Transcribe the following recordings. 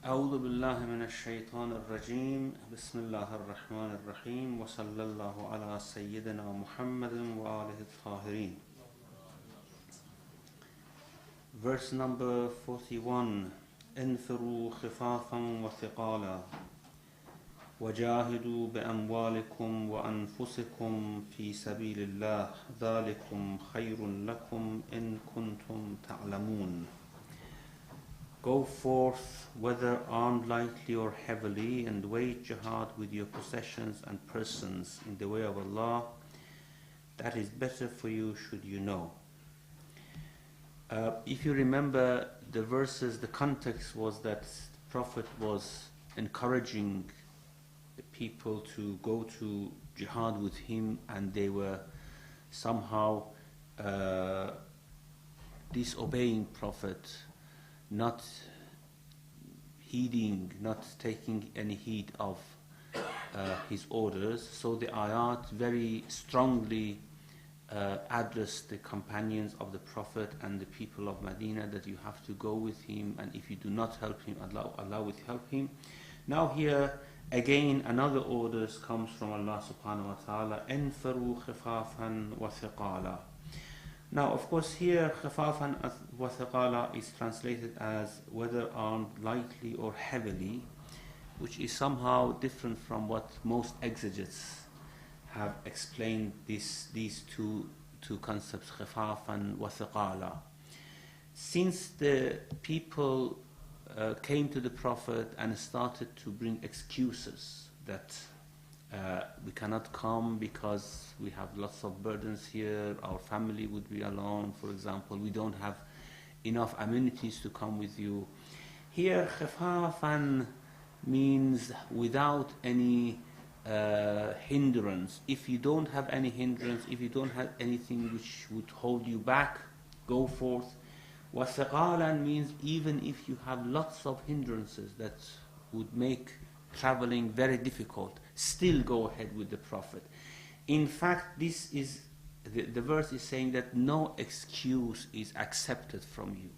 أعوذ بالله من الشيطان الرجيم بسم الله الرحمن الرحيم وصلى الله على سيدنا محمد وآله الطاهرين. Verse number 41. انفروا خفافا وثقالا وجاهدوا بأموالكم وأنفسكم في سبيل الله ذلكم خير لكم إن كنتم تعلمون. Go forth, whether armed lightly or heavily, and wage jihad with your possessions and persons in the way of Allah. That is better for you should you know. If you remember the verses, the context was that the Prophet was encouraging the people to go to jihad with him, and they were somehow disobeying Prophet, not heeding, not taking any heed of his orders. So the ayat very strongly addressed the companions of the Prophet and the people of Medina that you have to go with him, and if you do not help him, Allah will help him. Now here again another orders comes from Allah subhanahu wa ta'ala, انفروا خفافا وثقالا. Now, of course, here khafafan wa thiqala is translated as whether armed lightly or heavily, which is somehow different from what most exegetes have explained these two concepts, khafafan wa thiqala. Since the people came to the Prophet and started to bring excuses that we cannot come because we have lots of burdens here, our family would be alone, for example, we don't have enough amenities to come with you. Here, khafafan means without any hindrance. If you don't have any hindrance, if you don't have anything which would hold you back, go forth. Wathiqalan means even if you have lots of hindrances that would make traveling very difficult, still go ahead with the Prophet. In fact, this is the verse is saying that no excuse is accepted from you.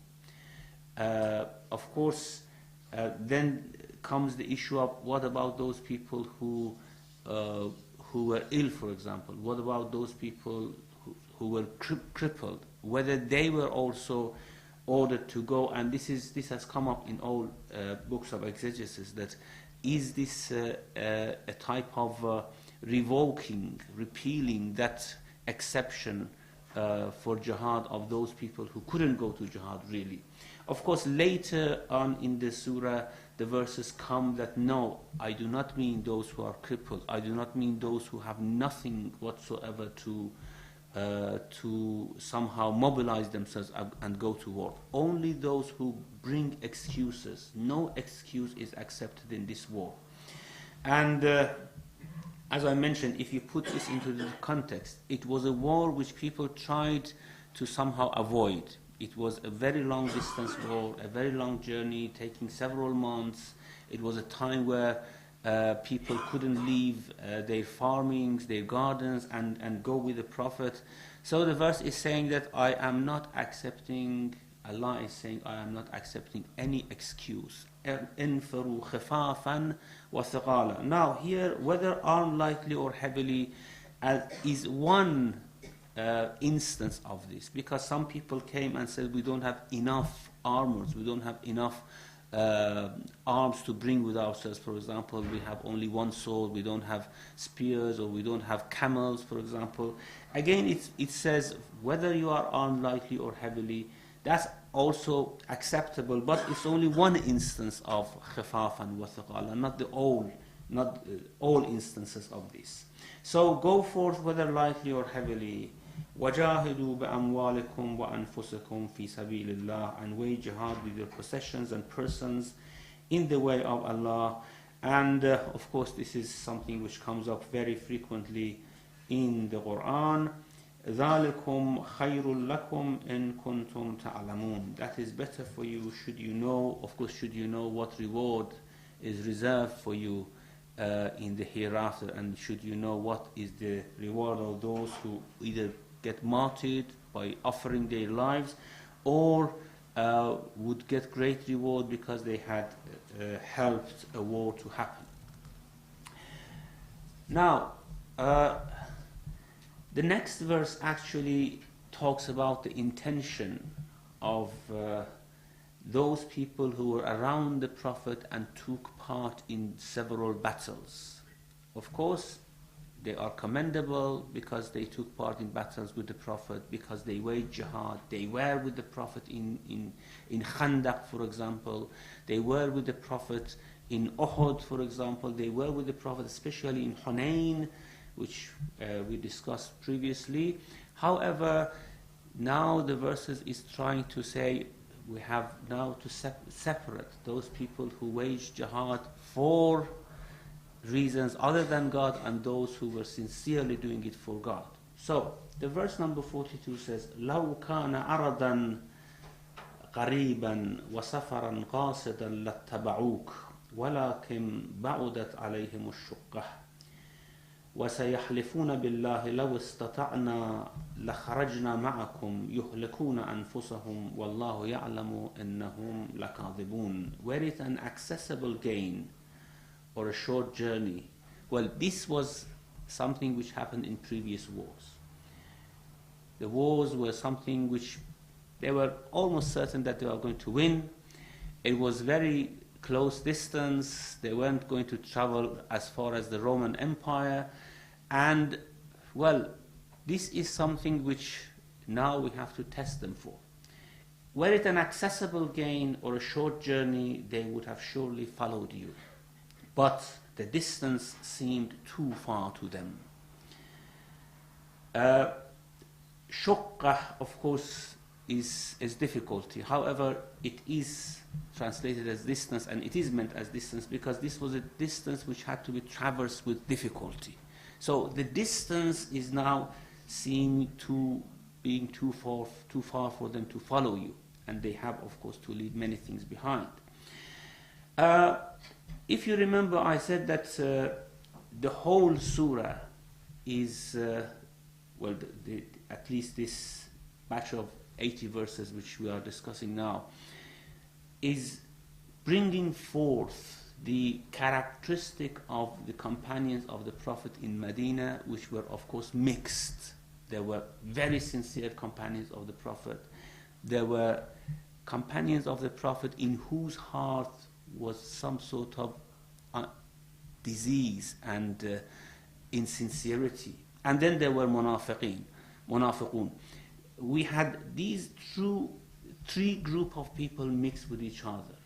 Of course, then comes the issue of what about those people who were ill, for example? What about those people who were crippled? Whether they were also ordered to go? And this has come up in all books of exegesis, that is this a type of revoking, repealing that exception for jihad of those people who couldn't go to jihad really? Of course, later on in the surah, the verses come that no, I do not mean those who are crippled. I do not mean those who have nothing whatsoever to somehow mobilize themselves and go to war. Only those who bring excuses. No excuse is accepted in this war. And as I mentioned, if you put this into the context, it was a war which people tried to somehow avoid. It was a very long distance war, a very long journey, taking several months. It was a time where people couldn't leave their farmings, their gardens, and go with the Prophet. So the verse is saying that I am not accepting, Allah is saying, I am not accepting any excuse. انفروا خفافا وثقالا. Now here, whether armed lightly or heavily, is one instance of this, because some people came and said we don't have enough armors, we don't have enough arms to bring with ourselves. For example, we have only one sword, we don't have spears, or we don't have camels, for example. Again, it says whether you are armed lightly or heavily, that's also acceptable, but it's only one instance of khifafan wa thiqala, not all instances of this. So go forth whether lightly or heavily. وَجَاهِدُوا بِأَمْوَالِكُمْ وَأَنفُسِكُمْ فِي سَبِيلِ اللَّهِ, and wage jihad with your possessions and persons in the way of Allah. And of course, this is something which comes up very frequently in the Quran. ذَلِكُمْ خَيْرٌ لَكُمْ إِن كُنْتُمْ تَعْلَمُونَ. That is better for you should you know, of course, should you know what reward is reserved for you in the hereafter, and should you know what is the reward of those who either get martyred by offering their lives, or would get great reward because they had helped a war to happen. Now, the next verse actually talks about the intention of those people who were around the Prophet and took part in several battles. Of course, they are commendable because they took part in battles with the Prophet, because they waged jihad. They were with the Prophet in Khandaq, for example. They were with the Prophet in Uhud, for example. They were with the Prophet, especially in Hunayn, which we discussed previously. However, now the verses is trying to say we have now to separate those people who waged jihad for reasons other than God and those who were sincerely doing it for God. So, the verse number 42 says, لَوْ كَانَ عَرَضًا قَرِيبًا وَسَفَرًا قَاصِدًا لَاتَّبَعُوكَ وَلَكِنْ بَعُدَتْ عَلَيْهِمُ الشُّقَّةُ وَسَيَحْلِفُونَ بِاللَّهِ لَوْ اسْتَطَعْنَا لَخَرَجْنَا مَعَكُمْ يُهْلِكُونَ أَنفُسَهُمْ وَاللَّهُ يَعْلَمُ إِنَّهُمْ لَكَاذِبُونَ. Were it an accessible gain or a short journey? Well, this was something which happened in previous wars. The wars were something which they were almost certain that they were going to win. It was very close distance. They weren't going to travel as far as the Roman Empire. And, well, this is something which now we have to test them for. Were it an accessible gain or a short journey, they would have surely followed you. But the distance seemed too far to them. Shuqqah, of course, is difficulty. However, it is translated as distance, and it is meant as distance because this was a distance which had to be traversed with difficulty. So the distance is now seen to being too far for them to follow you, and they have, of course, to leave many things behind. If you remember, I said that the whole surah is, at least this batch of 80 verses which we are discussing now, is bringing forth the characteristic of the companions of the Prophet in Medina, which were, of course, mixed. There were very sincere companions of the Prophet. There were companions of the Prophet in whose heart was some sort of disease and insincerity. And then there were munafiqun. We had these three group of people mixed with each other.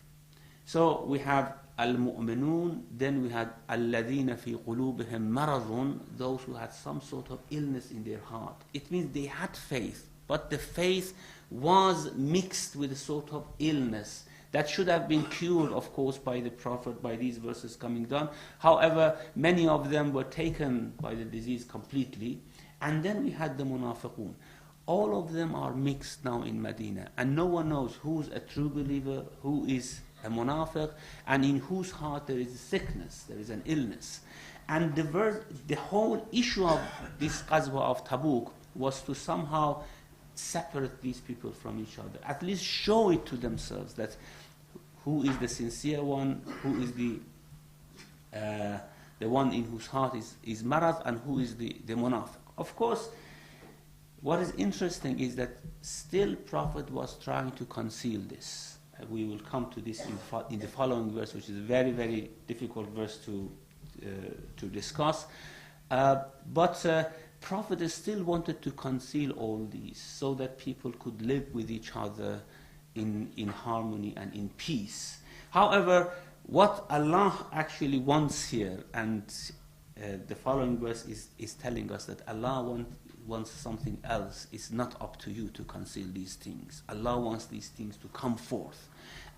So we have al-mu'minun, then we had alladhina fi qulubihim maradun, those who had some sort of illness in their heart. It means they had faith, but the faith was mixed with a sort of illness that should have been cured, of course, by the Prophet, by these verses coming down. However, many of them were taken by the disease completely. And then we had the munafiqun. All of them are mixed now in Medina, and no one knows who's a true believer, who is a munafiq, and in whose heart there is a sickness, there is an illness. And the whole issue of this Qazwa of Tabuk was to somehow separate these people from each other, at least show it to themselves that who is the sincere one, who is the one in whose heart is marad, and who is the munafiq. Of course, what is interesting is that still Prophet was trying to conceal this. We will come to this in the following verse, which is a very, very difficult verse to discuss. But Prophet still wanted to conceal all these so that people could live with each other in harmony and in peace. However, what Allah actually wants here, and the following verse is telling us that Allah wants something else. It's not up to you to conceal these things. Allah wants these things to come forth.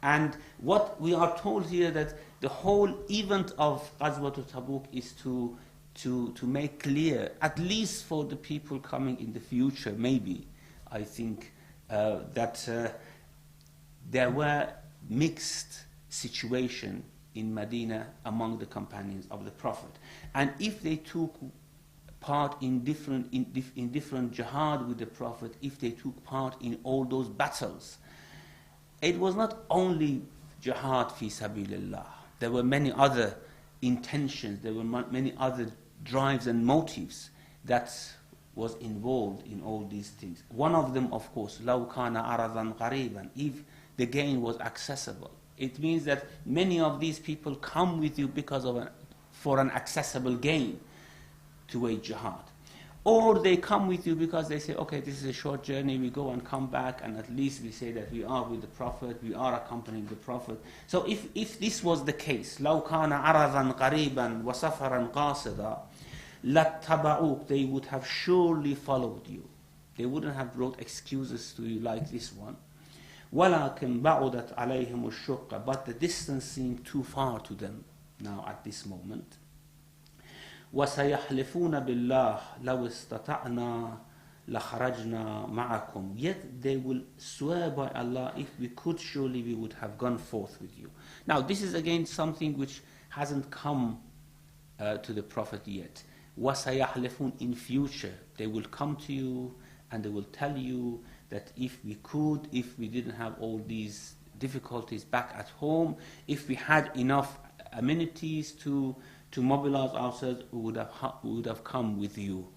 And what we are told here, that the whole event of Ghazwat Tabuk is to make clear, at least for the people coming in the future, maybe, I think, that there were mixed situation in Medina among the companions of the Prophet. And if they took part in different jihad with the Prophet, if they took part in all those battles, it was not only jihad fi sabilillah. There were many other intentions, there were many other drives and motives that was involved in all these things. One of them, of course, لَوْ كَانَ عَرَضًا قَرِيبًا, if the gain was accessible. It means that many of these people come with you because of for an accessible gain to wage jihad. Or they come with you because they say, okay, this is a short journey, we go and come back, and at least we say that we are with the Prophet, we are accompanying the Prophet. So if this was the case, لَوْ كَانَ عَرَضًا قَرِيبًا وَسَفَرًا قَاصِدًا لَاتَّبَعُوكَ, they would have surely followed you. They wouldn't have brought excuses to you like this one. وَلَكِنْ بَعُدَتْ عَلَيْهِمُ الشُّقَّ, but the distance seemed too far to them now at this moment. وَسَيَحْلِفُونَ بِاللَّهِ لَوْ اسْتَطَعْنَا لَخَرَجْنَا مَعَكُمْ, yet they will swear by Allah, if we could, surely we would have gone forth with you. Now this is again something which hasn't come to the Prophet yet. وَسَيَحْلِفُونَ, in future they will come to you and they will tell you that if we could, if we didn't have all these difficulties back at home, if we had enough amenities to mobilize ourselves, we would have come with you.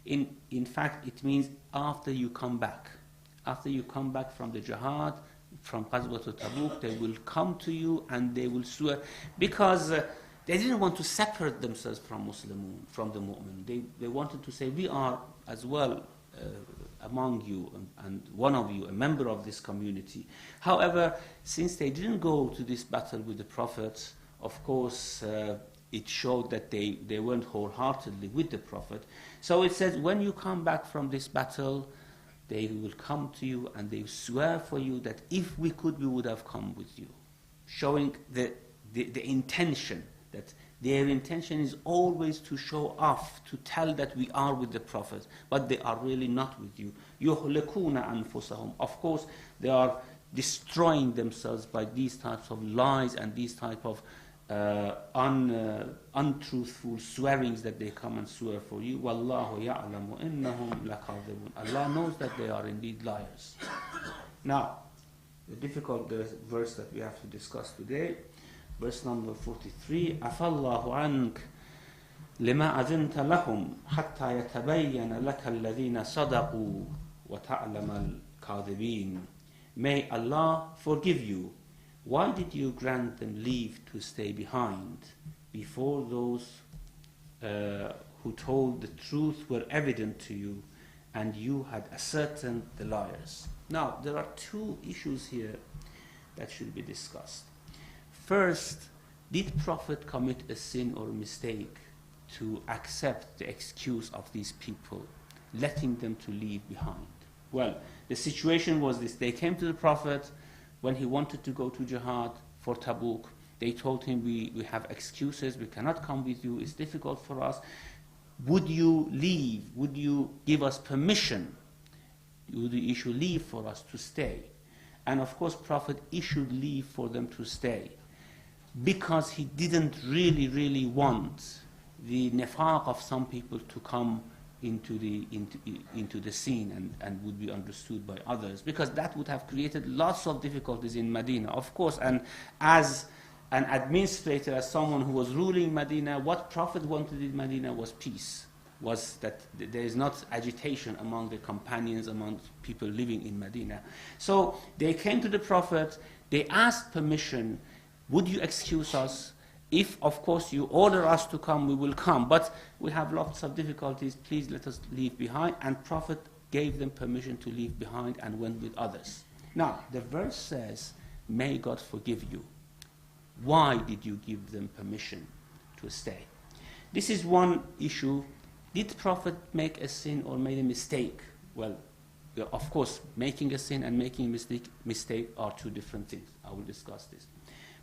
In fact, it means after you come back from the jihad, from Ghazwat Tabuk, they will come to you and they will swear, because they didn't want to separate themselves from the mu'min. They wanted to say, we are as well among you, and one of you, a member of this community. However, since they didn't go to this battle with the Prophet, of course, it showed that they weren't wholeheartedly with the Prophet. So it says, when you come back from this battle, they will come to you and they swear for you that if we could, we would have come with you. Showing the intention, that their intention is always to show off, to tell that we are with the Prophet, but they are really not with you. يُهْلِكُونَ أَنفُسَهُم. Of course, they are destroying themselves by these types of lies and these type of untruthful swearings that they come and swear for you. وَاللَّهُ يَعْلَمُ إِنَّهُمْ لَكَاذِبُونَ. Allah knows that they are indeed liars. Now, the difficult verse that we have to discuss today, verse number 43, عَفَى اللَّهُ عَنْكَ لِمَا أَذِنْتَ لَهُمْ حَتَّى يَتَبَيَّنَ لَكَ الَّذِينَ صَدَقُوا وَتَعْلَمَ الْكَاذِبِينَ. May Allah forgive you. Why did you grant them leave to stay behind before those who told the truth were evident to you and you had ascertained the liars? Now, there are two issues here that should be discussed. First, did Prophet commit a sin or a mistake to accept the excuse of these people, letting them to leave behind? Well, the situation was this. They came to the Prophet when he wanted to go to jihad for Tabuk. They told him, we have excuses, we cannot come with you, it's difficult for us. Would you leave? Would you give us permission? Would you issue leave for us to stay? And of course, Prophet issued leave for them to stay, because he didn't really want the nifaq of some people to come into the scene and would be understood by others, because that would have created lots of difficulties in Medina. Of course, and as an administrator, as someone who was ruling Medina, what Prophet wanted in Medina was peace, was that there is not agitation among the companions, among people living in Medina. So they came to the Prophet, they asked permission, would you excuse us? If, of course, you order us to come, we will come. But we have lots of difficulties. Please let us leave behind. And Prophet gave them permission to leave behind and went with others. Now, the verse says, may God forgive you. Why did you give them permission to stay? This is one issue. Did Prophet make a sin or made a mistake? Well, of course, making a sin and making a mistake are two different things. I will discuss this.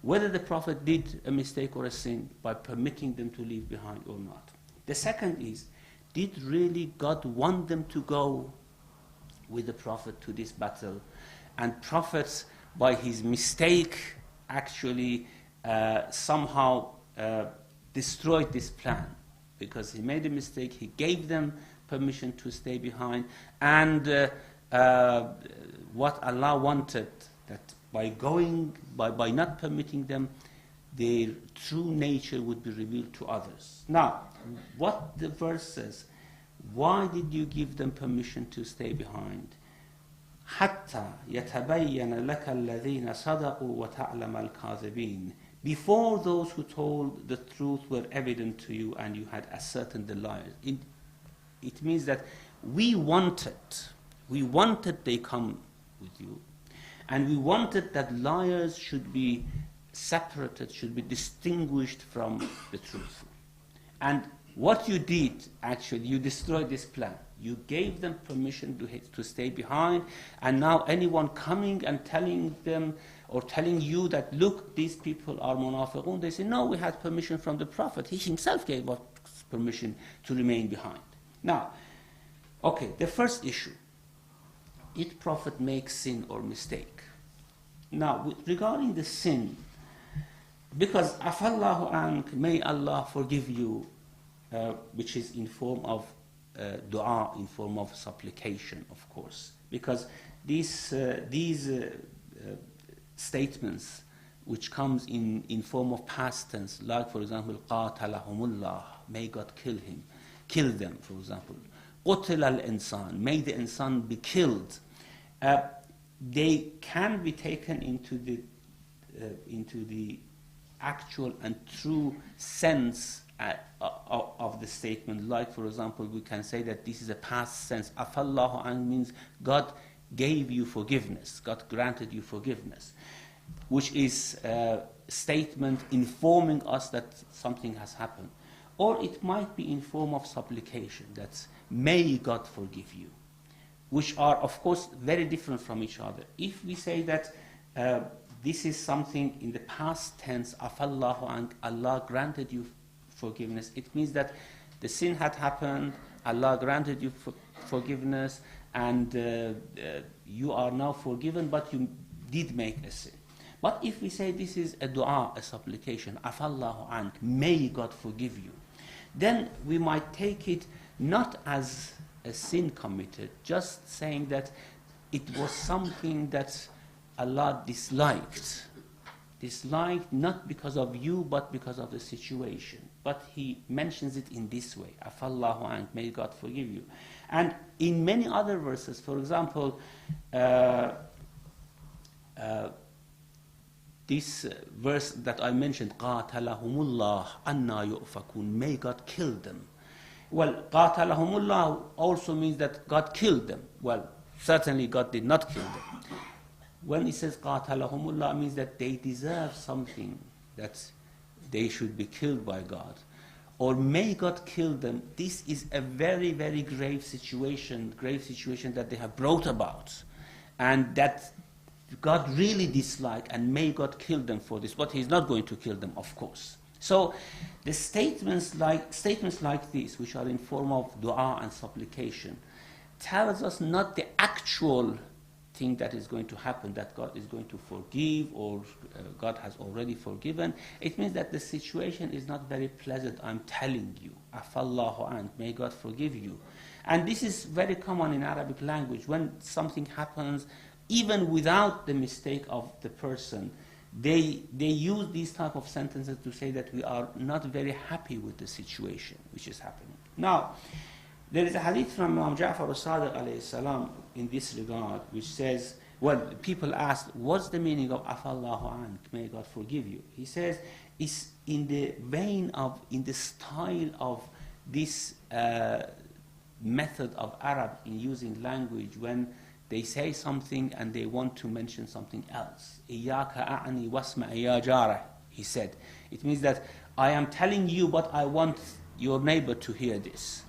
Whether the Prophet did a mistake or a sin by permitting them to leave behind or not. The second is, did really God want them to go with the Prophet to this battle? And Prophet, by his mistake, actually somehow destroyed this plan, because he made a mistake, he gave them permission to stay behind, and what Allah wanted, that by not permitting them, their true nature would be revealed to others. Now, what the verse says, why did you give them permission to stay behind? حتى يتبين لك الذين صدقوا وتعلم الكاذبين. Before those who told the truth were evident to you and you had ascertained the liars. It means that we wanted they come with you, and we wanted that liars should be separated, should be distinguished from the truthful. And what you did, actually, you destroyed this plan. You gave them permission to stay behind, and now anyone coming and telling them or telling you that, look, these people are munafiqun, they say, no, we had permission from the Prophet. He himself gave us permission to remain behind. Now, okay, the first issue, did Prophet make sin or mistake? Now, regarding the sin, because afallahu ank, may Allah forgive you, which is in form of dua, in form of supplication, of course, because these statements which comes in form of past tense, like for example, qatalahumullah, may God kill them, for example, qutil al-insan, may the insan be killed, they can be taken into the actual and true sense of the statement. Like for example, we can say that this is a past sense. Afallahu an means God gave you forgiveness, God granted you forgiveness, which is a statement informing us that something has happened. Or it might be in form of supplication, that may God forgive you, which are of course very different from each other. If we say that this is something in the past tense, afallahu an, Allah granted you forgiveness, it means that the sin had happened, Allah granted you forgiveness, and you are now forgiven, but you did make a sin. But if we say this is a dua, a supplication, afallahu ank, may God forgive you, then we might take it not as a sin committed, just saying that it was something that Allah disliked not because of you, but because of the situation. But He mentions it in this way, afallahu ank, may God forgive you. And in many other verses, for example, this verse that I mentioned, qatalahumullah anna yu'fakun, may God kill them. Well, qatalahumullah also means that God killed them. Well, certainly God did not kill them. When it says qatalahumullah, it means that they deserve something, that they should be killed by God. Or may God kill them. This is a very, very grave situation that they have brought about, and that God really disliked, and may God kill them for this. But He's not going to kill them, of course. So the statements like this, which are in form of dua and supplication, tells us not the actual thing that is going to happen, that God is going to forgive, or God has already forgiven. It means that the situation is not very pleasant, I'm telling you. Afallahu ank, may God forgive you. And this is very common in Arabic language. When something happens, even without the mistake of the person, they use these type of sentences to say that we are not very happy with the situation which is happening. Now, there is a hadith from Imam Ja'far al-Sadiq alayhi salam in this regard, which says, well, people ask, what's the meaning of afallahu ank, may God forgive you? He says, it's in the vein of, in the style of this method of Arab in using language, when they say something and they want to mention something else. Iyaka a'ni wasma ya jarah, he said. It means that I am telling you, but I want your neighbor to hear this.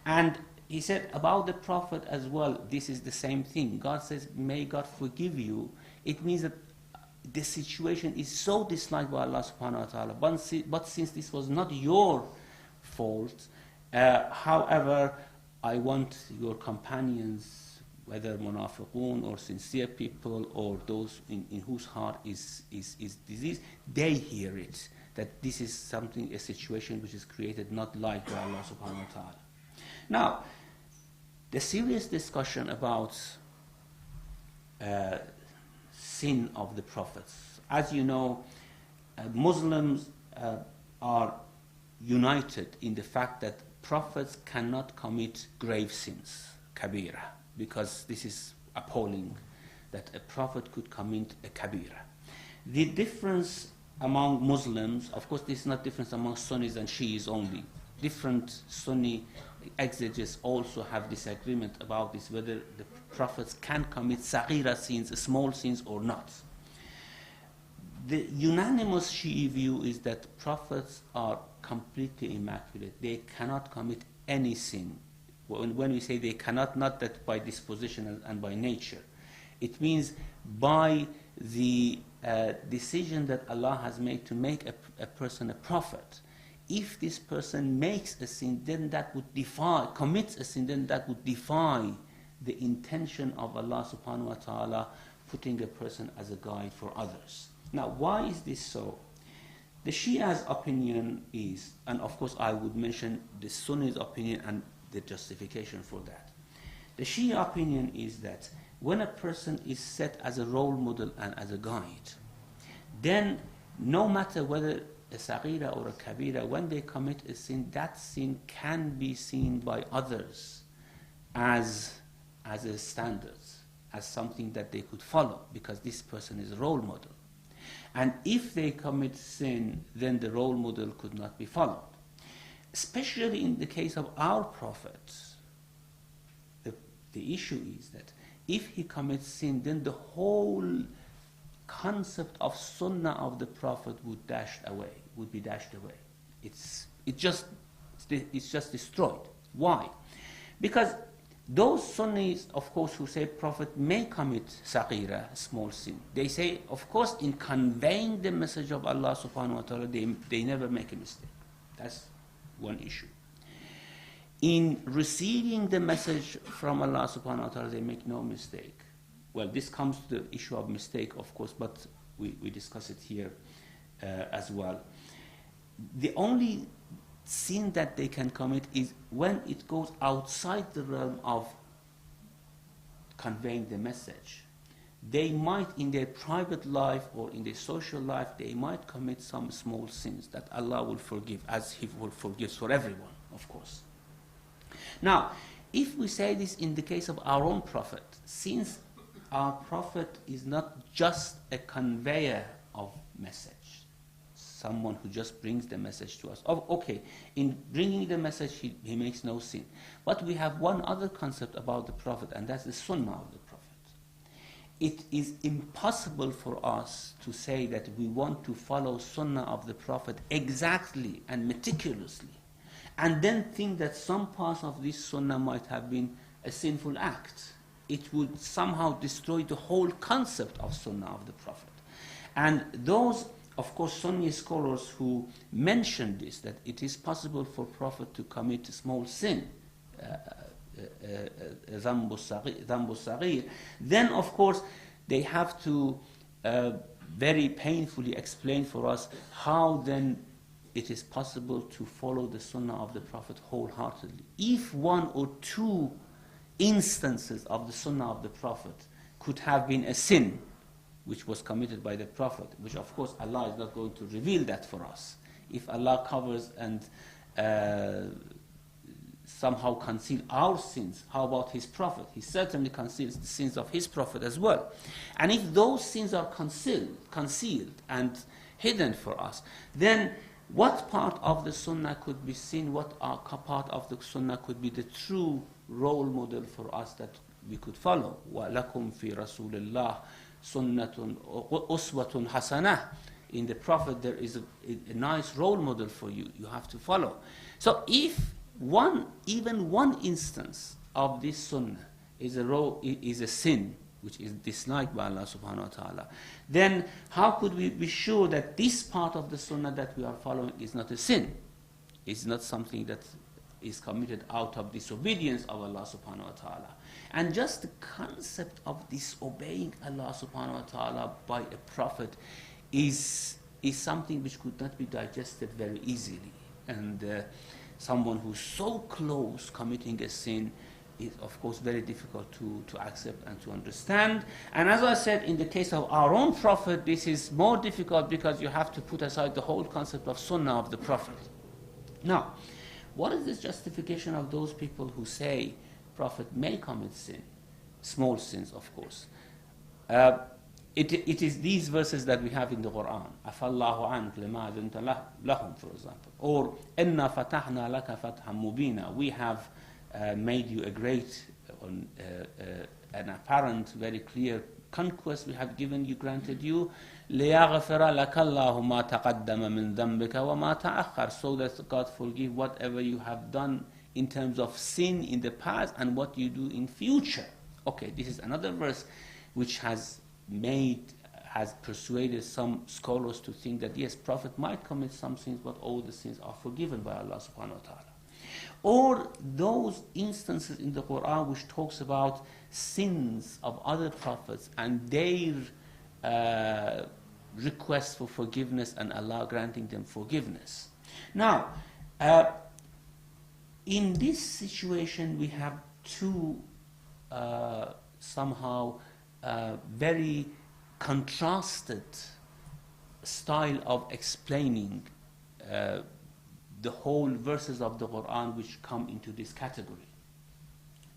And he said about the Prophet as well, this is the same thing. God says, may God forgive you. It means that the situation is so disliked by Allah subhanahu wa ta'ala. But since this was not your fault, however, I want your companions, whether munafiqun or sincere people, or those in whose heart is disease, they hear it, that this is something, a situation which is created, not liked by Allah subhanahu wa ta'ala. Now, the serious discussion about sin of the prophets. As you know, Muslims are united in the fact that prophets cannot commit grave sins, kabira, because this is appalling that a prophet could commit a kabira. The difference among Muslims, of course this is not difference among Sunnis and Shiis only. Different Sunni exegetes also have disagreement about this, whether the prophets can commit saghira sins, small sins or not. The unanimous Shi'i view is that prophets are completely immaculate. They cannot commit any sin. When we say they cannot, not that by disposition and by nature. It means by the decision that Allah has made to make a person a prophet. If this person makes a sin, then that would commits a sin, then that would defy the intention of Allah subhanahu wa ta'ala putting a person as a guide for others. Now, why is this so? The Shia's opinion is, and of course I would mention the Sunni's opinion and the justification for that. The Shia opinion is that when a person is set as a role model and as a guide, then no matter whether a saghira or a kabira, when they commit a sin, that sin can be seen by others as a standard, as something that they could follow, because this person is a role model. And if they commit sin, then the role model could not be followed. Especially in the case of our prophets, the issue is that if he commits sin, then the whole concept of sunnah of the prophet would be dashed away. It's just destroyed. Why? Because those Sunnis, of course, who say prophet may commit saghira, small sin, they say, of course, in conveying the message of Allah subhanahu wa ta'ala, they never make a mistake. That's one issue. In receiving the message from Allah subhanahu wa ta'ala, they make no mistake. Well, this comes to the issue of mistake, of course, but we discuss it here as well. The only sin that they can commit is when it goes outside the realm of conveying the message. They might, in their private life or in their social life, they might commit some small sins that Allah will forgive, as He will forgive for everyone, of course. Now, if we say this in the case of our own prophet, since our prophet is not just a conveyor of message, someone who just brings the message to us. Oh, okay, in bringing the message, he makes no sin. But we have one other concept about the prophet, and that's the sunnah of the prophet. It is impossible for us to say that we want to follow sunnah of the prophet exactly and meticulously, and then think that some parts of this sunnah might have been a sinful act. It would somehow destroy the whole concept of sunnah of the prophet. And those, of course, Sunni scholars who mention this, that it is possible for prophet to commit a small sin, dhanbu saghir, then of course they have to very painfully explain for us how then it is possible to follow the sunnah of the prophet wholeheartedly. If one or two instances of the sunnah of the prophet could have been a sin which was committed by the prophet, which of course Allah is not going to reveal that for us. If Allah covers and somehow conceal our sins, how about his prophet? He certainly conceals the sins of his prophet as well. And if those sins are concealed and hidden for us, then what part of the sunnah could be seen, what part of the sunnah could be the true role model for us that we could follow? وَلَكُمْ فِي رَسُولِ اللَّهِ sunnatun uswatun hasanah. In the prophet there is a nice role model for you. You have to follow. So if even one instance of this sunnah is a sin which is disliked by Allah subhanahu wa ta'ala, then how could we be sure that this part of the sunnah that we are following is not a sin? It's not something that is committed out of disobedience of Allah subhanahu wa ta'ala. And just the concept of disobeying Allah subhanahu wa ta'ala by a prophet is something which could not be digested very easily. And someone who's so close committing a sin is of course very difficult to accept and to understand. And as I said, in the case of our own Prophet, this is more difficult because you have to put aside the whole concept of Sunnah of the Prophet. Now, what is the justification of those people who say Prophet may commit sin? Small sins, of course. It is these verses that we have in the Quran. Afallahu ank lima adinta lahum, for example. Or, Inna fatahna laka fathan mubina. We have made you a great, an apparent, very clear conquest we have given you, granted you. لِيَغْفِرَ لَكَ اللَّهُ مَا تَقَدَّمَ مِنْ ذَنْبِكَ وَمَا تَأَخَّرَ. So that God forgive whatever you have done in terms of sin in the past and what you do in future. Okay, this is another verse which has persuaded some scholars to think that yes, Prophet might commit some sins, but all the sins are forgiven by Allah subhanahu wa ta'ala. Or those instances in the Quran which talks about sins of other prophets and their request for forgiveness and Allah granting them forgiveness. Now, in this situation we have two somehow very contrasted style of explaining the whole verses of the Quran which come into this category.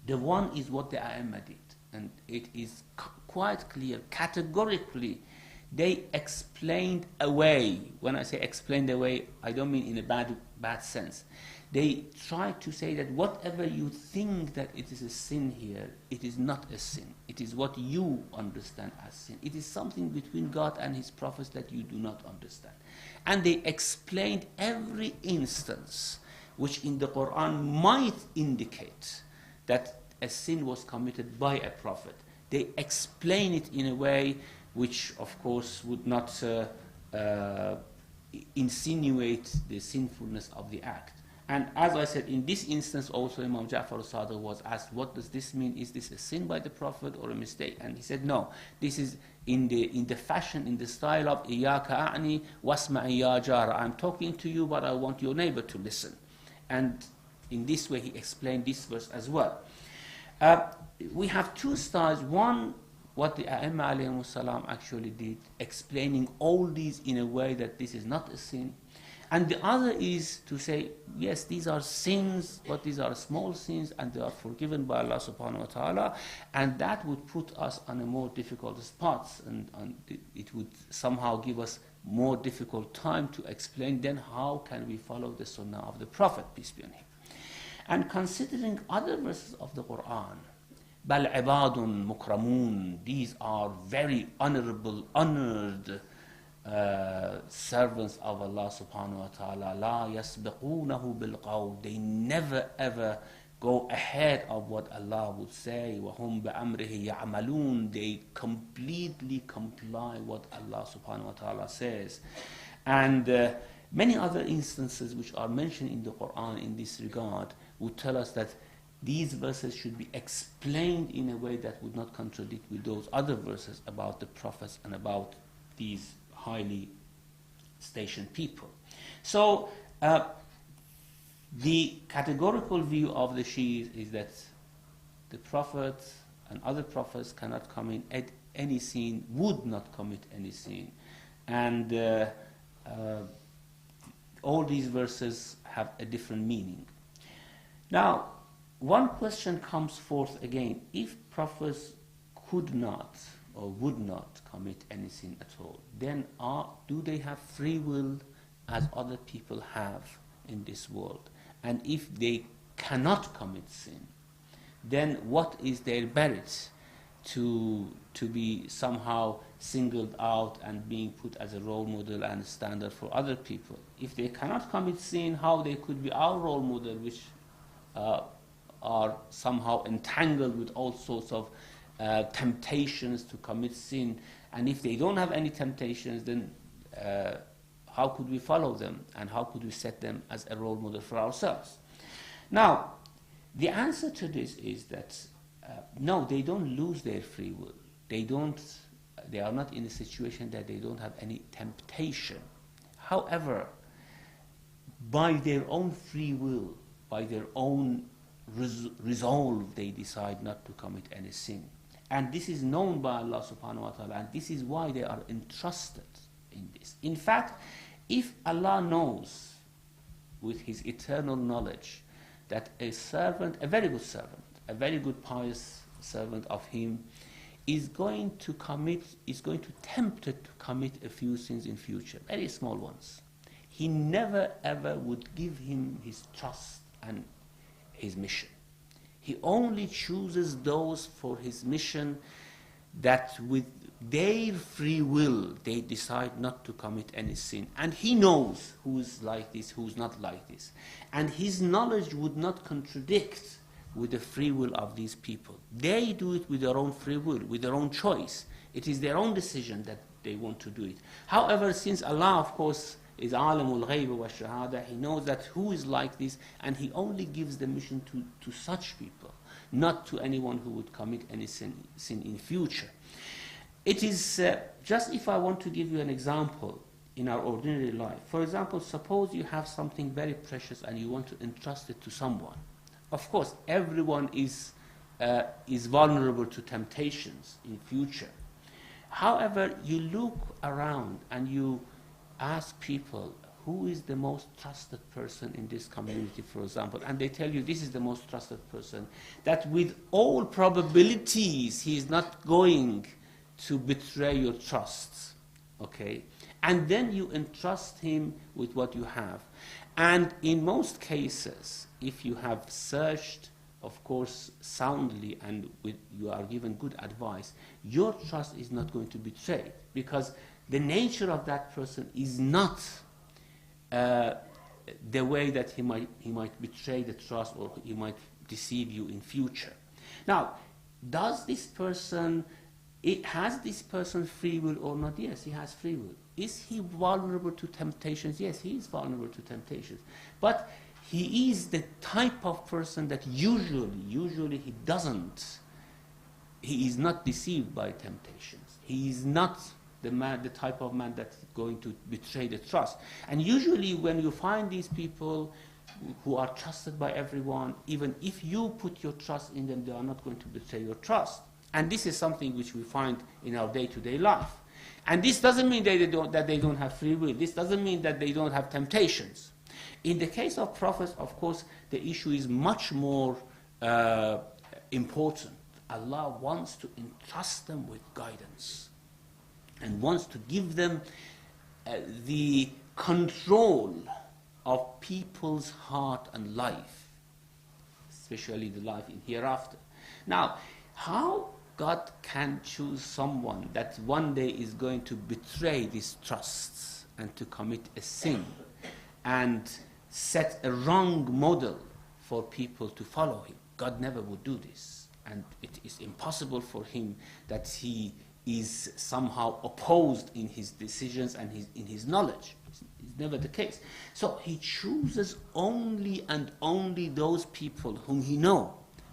The one is what the A'imma did, and it is quite clear, categorically, they explained away. When I say explained away, I don't mean in a bad sense. They try to say that whatever you think that it is a sin here, it is not a sin. It is what you understand as sin. It is something between God and His prophets that you do not understand. And they explained every instance which in the Quran might indicate that a sin was committed by a prophet. They explain it in a way which, of course, would not insinuate the sinfulness of the act. And as I said, in this instance also Imam Ja'far al-Sadiq was asked, what does this mean? Is this a sin by the Prophet or a mistake? And he said, no, this is in the fashion, in the style of إِيَّاكَ أَعْنِي وَاسْمَعِ يَا جَارَ. I'm talking to you, but I want your neighbor to listen. And in this way he explained this verse as well. We have two styles. One, what the A'imma alayhimus salam actually did, explaining all these in a way that this is not a sin. And the other is to say, yes, these are sins, but these are small sins, and they are forgiven by Allah subhanahu wa ta'ala, and that would put us on a more difficult spot, and it would somehow give us more difficult time to explain then how can we follow the sunnah of the Prophet, peace be on him. And considering other verses of the Quran, بَلْ عِبَادٌ مُكْرَمُونَ, these are very honorable, honored servants of Allah subhanahu wa ta'ala. La yasbiqunahu bilqawl. They never ever go ahead of what Allah would say. وَهُمْ بِأَمْرِهِ يَعْمَلُونَ. They completely comply what Allah subhanahu wa ta'ala says. And many other instances which are mentioned in the Quran in this regard would tell us that these verses should be explained in a way that would not contradict with those other verses about the prophets and about these highly stationed people. So the categorical view of the Shias is that the Prophet and other prophets cannot commit any sin, would not commit any sin. And all these verses have a different meaning. Now, one question comes forth again. If prophets could not or would not commit any sin at all, then do they have free will as other people have in this world? And if they cannot commit sin, then what is their merit to be somehow singled out and being put as a role model and a standard for other people? If they cannot commit sin, how they could be our role model, which are somehow entangled with all sorts of temptations to commit sin? And if they don't have any temptations, then how could we follow them, and how could we set them as a role model for ourselves? Now, the answer to this is that no, they don't lose their free will. They are not in a situation that they don't have any temptation. However, by their own free will, by their own resolve, they decide not to commit any sin. And this is known by Allah subhanahu wa ta'ala, and this is why they are entrusted in this. In fact, if Allah knows with His eternal knowledge that a servant, a very good servant, a very good pious servant of Him, is going to tempt it to commit a few sins in future, very small ones, He never ever would give him His trust and His mission. He only chooses those for His mission that with their free will they decide not to commit any sin. And He knows who's like this, who's not like this. And His knowledge would not contradict with the free will of these people. They do it with their own free will, with their own choice. It is their own decision that they want to do it. However, since Allah, of course, is alimul ghayb wa shahada, He knows that who is like this, and He only gives the mission to such people, not to anyone who would commit any sin in future. It is just, if I want to give you an example in our ordinary life. For example, suppose you have something very precious and you want to entrust it to someone. Of course, everyone is vulnerable to temptations in future. However, you look around and you ask people, who is the most trusted person in this community, for example, and they tell you this is the most trusted person, that with all probabilities he is not going to betray your trust, okay? And then you entrust him with what you have. And in most cases, if you have searched, of course, soundly, and you are given good advice, your trust is not going to be betrayed, because the nature of that person is not the way that he might betray the trust, or he might deceive you in future. Now, has this person free will or not? Yes, he has free will. Is he vulnerable to temptations? Yes, he is vulnerable to temptations. But he is the type of person that usually he is not deceived by temptations. He is not the type of man that's going to betray the trust. And usually when you find these people who are trusted by everyone, even if you put your trust in them, they are not going to betray your trust. And this is something which we find in our day-to-day life. And this doesn't mean that they don't have free will. This doesn't mean that they don't have temptations. In the case of prophets, of course, the issue is much more important. Allah wants to entrust them with guidance and wants to give them the control of people's heart and life, especially the life in hereafter. Now, how God can choose someone that one day is going to betray these trusts and to commit a sin and set a wrong model for people to follow Him? God never would do this. And it is impossible for Him that He is somehow opposed in His decisions and in His knowledge. It's never the case. So He chooses only and only those people whom He knows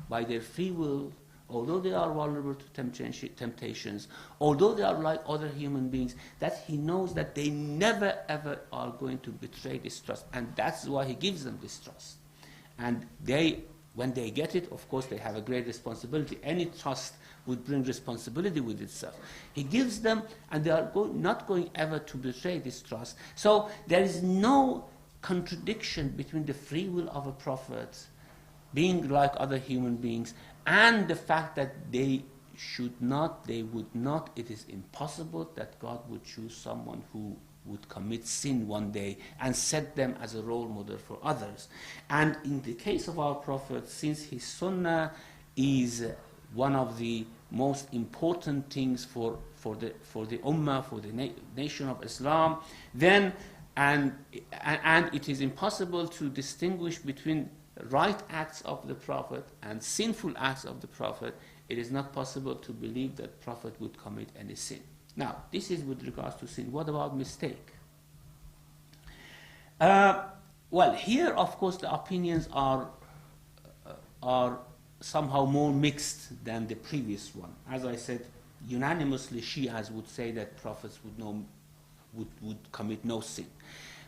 by their free will, although they are vulnerable to temptations, although they are like other human beings, that He knows that they never ever are going to betray this trust. And that's why He gives them this trust. And when they get it, of course, they have a great responsibility. Any trust would bring responsibility with itself. He gives them, and they are not going ever to betray this trust. So there is no contradiction between the free will of a prophet, being like other human beings, and the fact that they would not, it is impossible that God would choose someone who would commit sin one day and set them as a role model for others. And in the case of our Prophet, since his sunnah is one of the most important things for the ummah, for the nation of Islam, then and it is impossible to distinguish between right acts of the Prophet and sinful acts of the Prophet. It is not possible to believe that Prophet would commit any sin. Now, this is with regards to sin. What about mistake? Well, here, of course, the opinions are somehow more mixed than the previous one. As I said, unanimously, Shias would say that prophets would commit no sin.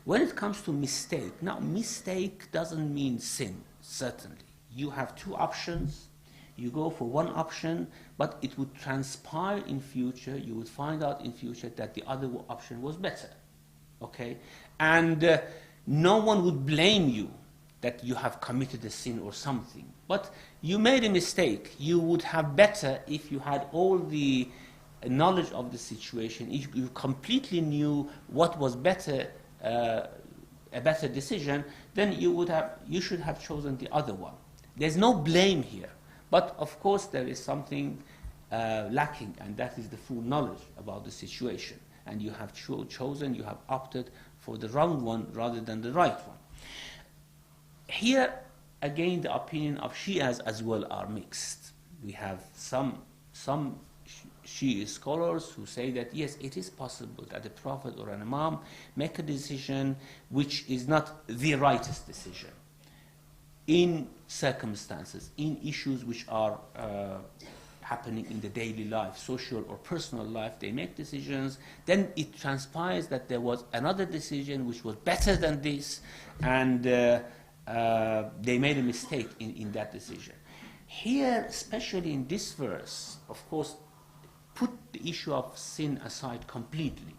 When it comes to mistake, now, mistake doesn't mean sin, certainly. you have two options, you go for one option, but it would transpire in future, you would find out in future that the other option was better. Okay? And no one would blame you that you have committed a sin or something. But you made a mistake. You would have better if you had all the knowledge of the situation, if you completely knew what was better, a better decision, then you should have chosen the other one. There's no blame here. But of course there is something lacking, and that is the full knowledge about the situation. And you have chosen, you have opted for the wrong one rather than the right one. Here, again, the opinion of Shias as well are mixed. We have some Shia scholars who say that yes, it is possible that a prophet or an imam make a decision which is not the rightest decision in circumstances, in issues which are happening in the daily life, social or personal life. They make decisions, then it transpires that there was another decision which was better than this, and they made a mistake in that decision. Here, especially in this verse, of course, put the issue of sin aside completely.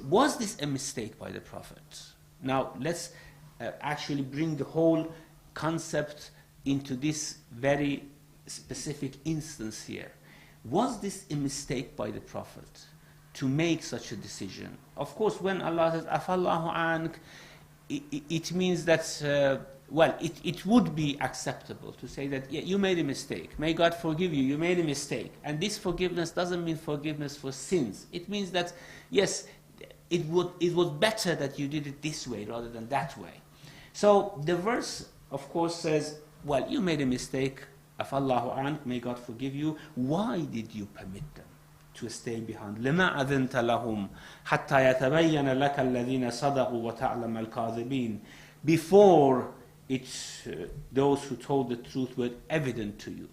Was this a mistake by the Prophet? Now, let's actually bring the whole concept into this very specific instance here. Was this a mistake by the Prophet to make such a decision? Of course, when Allah says, Afallahu ank, it means that, it would be acceptable to say that, yeah, you made a mistake. May God forgive you, you made a mistake. And this forgiveness doesn't mean forgiveness for sins. It means that, yes, it was better that you did it this way rather than that way. So the verse, of course, says, well, you made a mistake. Afallahu ank, may God forgive you. Why did you permit them to stay behind? لما أذنت لهم حتى يتبين لك الذين صدقوا وتعلم الكاذبين. Before those who told the truth were evident to you,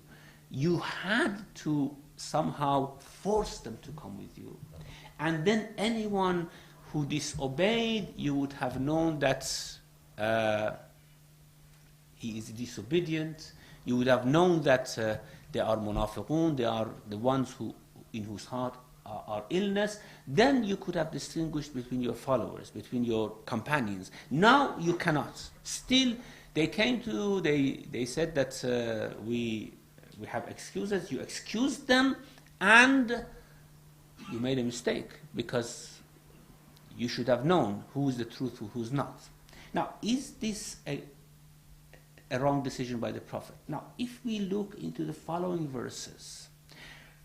you had to somehow force them to come with you. And then anyone who disobeyed, you would have known that he is disobedient. You would have known that they are munafiqun, they are the ones in whose heart are illness. Then you could have distinguished between your followers, between your companions. Now you cannot. Still, they came to, they said that we have excuses. You excused them, and you made a mistake, because you should have known who is the truthful, who's not. Now, is this a wrong decision by the Prophet? Now, if we look into the following verses,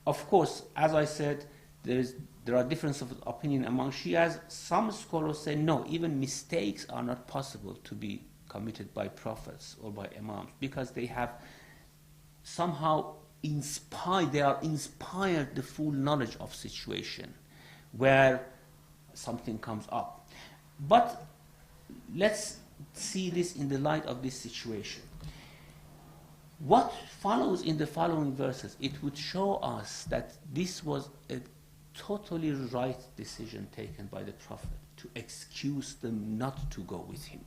of course, as I said, there are differences of opinion among Shias. Some scholars say no, even mistakes are not possible to be committed by prophets or by imams, because they have somehow inspired the full knowledge of situation where something comes up. But let's see this in the light of this situation. What follows in the following verses, it would show us that this was a totally right decision taken by the Prophet to excuse them not to go with him.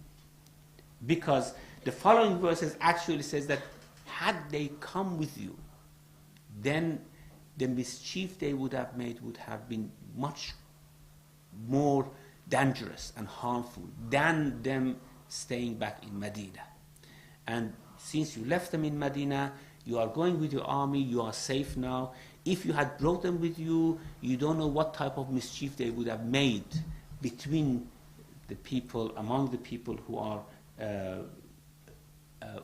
Because the following verses actually says that had they come with you, then the mischief they would have made would have been much more dangerous and harmful than them staying back in Medina. And since you left them in Medina, you are going with your army, you are safe now. If you had brought them with you, you don't know what type of mischief they would have made between the people, among the people who are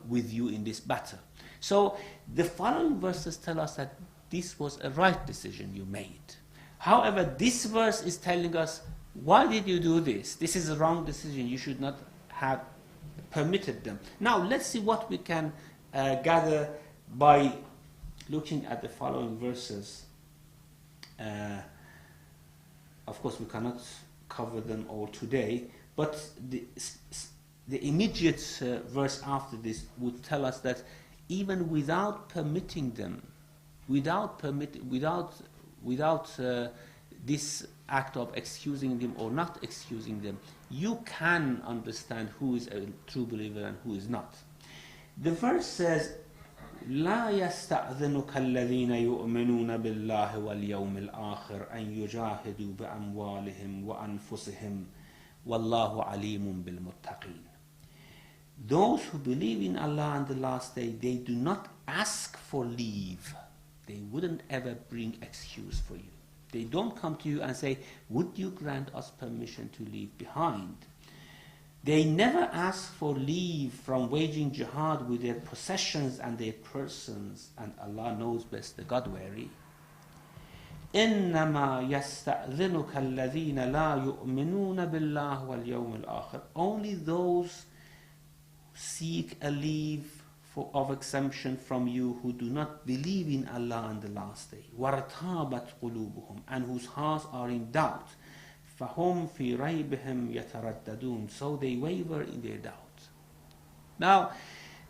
with you in this battle. So the following verses tell us that this was a right decision you made. However, this verse is telling us, why did you do this? This is a wrong decision. You should not have permitted them. Now, let's see what we can gather by looking at the following verses. Of course, we cannot cover them all today, but the immediate verse after this would tell us that even without permitting them, without this act of excusing them or not excusing them, you can understand who is a true believer and who is not. The verse says, لا يستأذنك الذين يؤمنون بالله واليوم الآخر أن يجاهدوا بأموالهم وأنفسهم والله عليم بالمتقين. Those who believe in Allah and the last day, they do not ask for leave. They wouldn't ever bring excuse for you. They don't come to you and say, would you grant us permission to leave behind? They never ask for leave from waging jihad with their possessions and their persons, and Allah knows best, the God-wary. إنما يستأذنك الذين لا يؤمنون بالله واليوم الآخر. Only those seek a leave of exemption from you who do not believe in Allah and the last day. وَارْتَابَتْ قُلُوبُهُمْ, and whose hearts are in doubt. فَهُمْ فِي رَيْبِهِمْ يَتَرَدَّدُونَ, so they waver in their doubt. Now,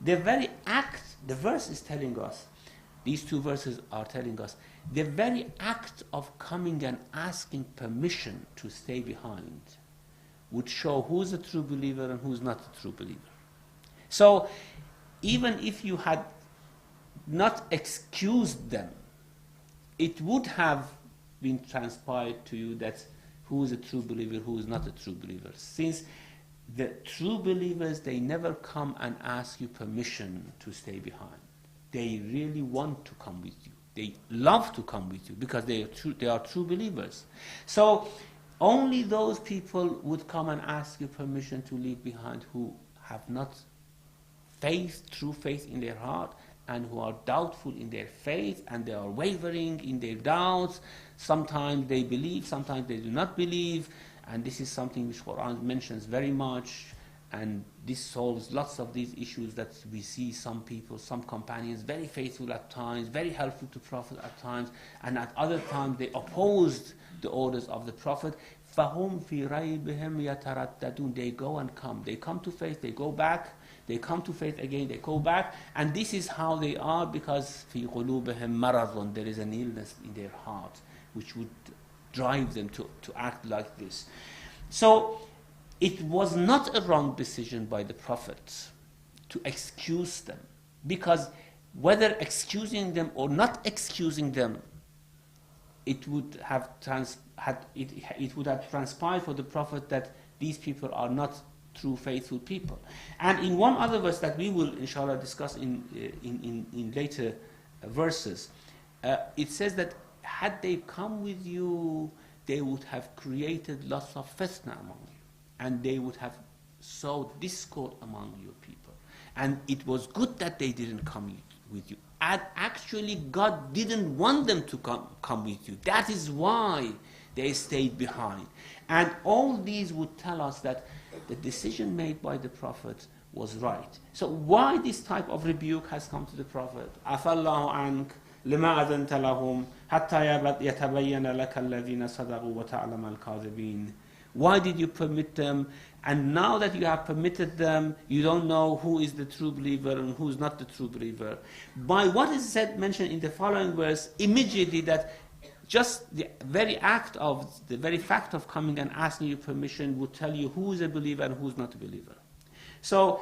the very act, the verse is telling us, these two verses are telling us, the very act of coming and asking permission to stay behind would show who's a true believer and who's not a true believer. So, even if you had not excused them, it would have been transpired to you that who is a true believer, who is not a true believer. Since the true believers, they never come and ask you permission to stay behind. They really want to come with you. They love to come with you because they are true believers. So only those people would come and ask you permission to leave behind who have not true faith in their heart, and who are doubtful in their faith, and they are wavering in their doubts. Sometimes they believe, sometimes they do not believe, and this is something which Quran mentions very much, and this solves lots of these issues that we see some people, some companions, very faithful at times, very helpful to Prophet at times, and at other times they opposed the orders of the Prophet. فَهُمْ فِي رَيْبِهِمْ يَتَرَدَّدُونَ. They go and come. They come to faith, they go back, they come to faith again, they go back, and this is how they are because فِي قُلُوبِهِمْ مَرَضٌ. There is an illness in their heart which would drive them to act like this. So it was not a wrong decision by the Prophet to excuse them, because whether excusing them or not excusing them, it would have transpired for the Prophet that these people are not true faithful people. And in one other verse that we will inshallah discuss in later verses, it says that had they come with you, they would have created lots of fitna among you, and they would have sowed discord among your people. And it was good that they didn't come with you. And actually God didn't want them to come with you. That is why they stayed behind. And all these would tell us that the decision made by the Prophet was right. So why this type of rebuke has come to the Prophet? Afallahu ank lima adanta lahum hatta yatabayyana laka alladhina sadaqu wa ta'lam al-kadhibin. Why did you permit them? And now that you have permitted them, you don't know who is the true believer and who is not the true believer. By what is said, mentioned in the following verse, immediately that just the very fact of coming and asking you permission would tell you who is a believer and who is not a believer. So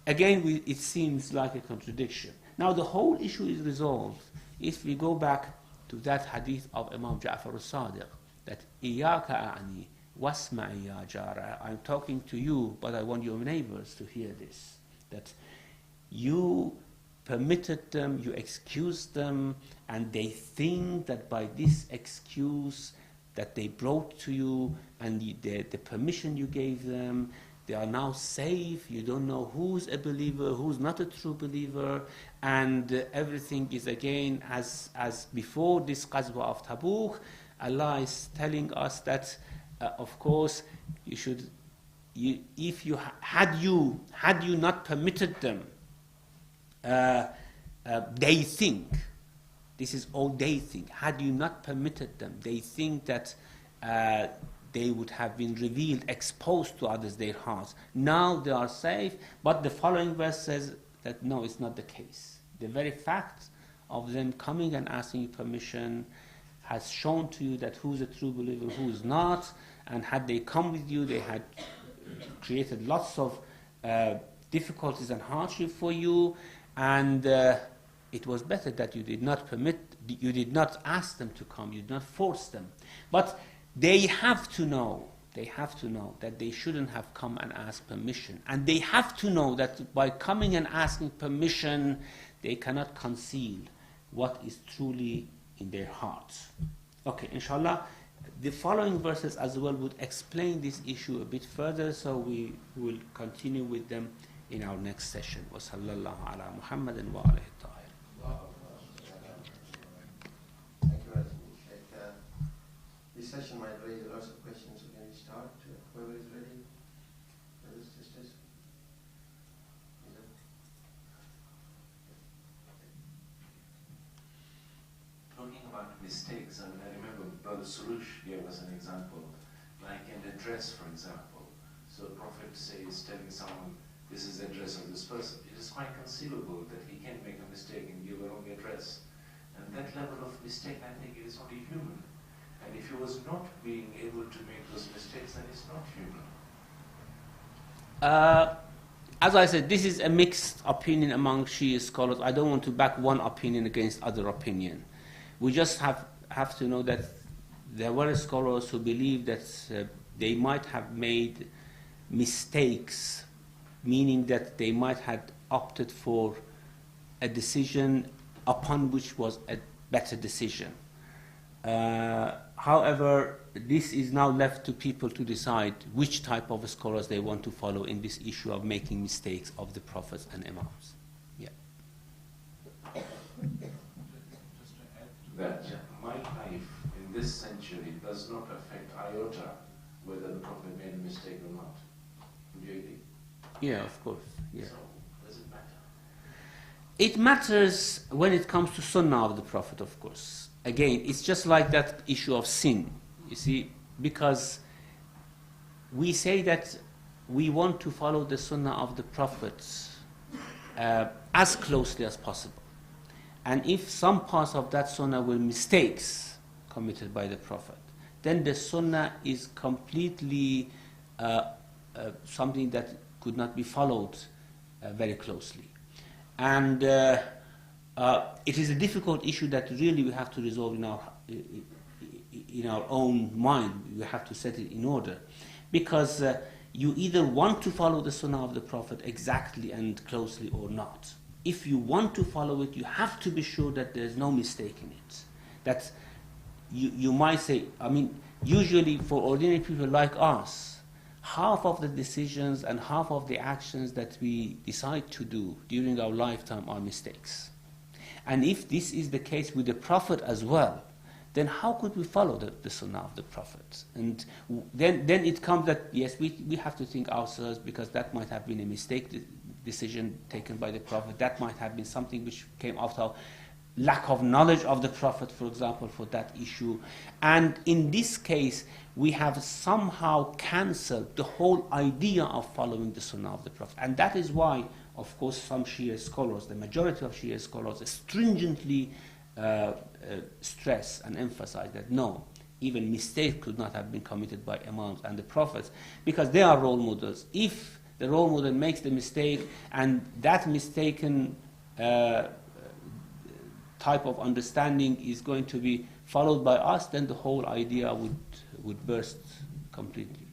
again, it seems like a contradiction. Now the whole issue is resolved if we go back to that hadith of Imam Ja'far al-Sadiq, that إِيَّاكَ أَعْنِي وَاسْمَعِي يَا جَارَ. I'm talking to you, but I want your neighbors to hear this. That you permitted them, you excused them, and they think that by this excuse that they brought to you and the permission you gave them, they are now safe. You don't know who's a believer, who's not a true believer, and everything is again as before this Qazwa of Tabuk. Allah is telling us that of course you should, had you not permitted them, they think, this is all they think, had you not permitted them, they think that they would have been revealed, exposed to others, their hearts. Now they are safe, but the following verse says that no, it's not the case. The very fact of them coming and asking you permission has shown to you that who's a true believer, who is not, and had they come with you, they had created lots of difficulties and hardship for you, and it was better that you did not ask them to come, you did not force them. But they have to know that they shouldn't have come and asked permission. And they have to know that by coming and asking permission, they cannot conceal what is truly in their hearts. Okay, inshallah, the following verses as well would explain this issue a bit further, so we will continue with them in our next session. Wa sallallahu ala Muhammadin wa alihi tahir. Thank you very much. This session might raise lots of questions, so can we start? Whoever is ready? Brothers, sisters? Talking about mistakes, I remember Brother Surush gave us an example, like in the dress, for example. So the Prophet says, telling someone, this is the dress of this person. It is quite conceivable that he can make a mistake and give a wrong address. And that level of mistake, I think, is only human. And if he was not being able to make those mistakes, then it's not human. As I said, this is a mixed opinion among Shia scholars. I don't want to back one opinion against other opinion. We just have to know that there were scholars who believe that they might have made mistakes, meaning that they might have opted for a decision upon which was a better decision. However, this is now left to people to decide which type of scholars they want to follow in this issue of making mistakes of the prophets and imams. Yeah. Just to add to that, my life in this century does not affect iota whether the prophet made a mistake or not. Would you agree? Yeah, of course. Yeah. So, does it matter? It matters when it comes to sunnah of the prophet, of course. Again, it's just like that issue of sin, you see, because we say that we want to follow the sunnah of the prophets as closely as possible. And if some parts of that sunnah were mistakes committed by the prophet, then the sunnah is completely something that could not be followed very closely. And it is a difficult issue that really we have to resolve in our own mind. We have to set it in order, because you either want to follow the sunnah of the prophet exactly and closely or not. If you want to follow it, you have to be sure that there is no mistake in it. That you might say, I mean, usually for ordinary people like us, half of the decisions and half of the actions that we decide to do during our lifetime are mistakes. And if this is the case with the Prophet as well, then how could we follow the sunnah of the Prophet? And then it comes that, yes, we have to think ourselves, because that might have been a mistake decision taken by the Prophet. That might have been something which came out of lack of knowledge of the Prophet, for example, for that issue. And in this case, we have somehow cancelled the whole idea of following the sunnah of the Prophet. And that is why, of course, some Shia scholars, the majority of Shia scholars, stringently stress and emphasize that no, even mistakes could not have been committed by imams and the prophets, because they are role models. If the role model makes the mistake and that mistaken type of understanding is going to be followed by us, then the whole idea would burst completely.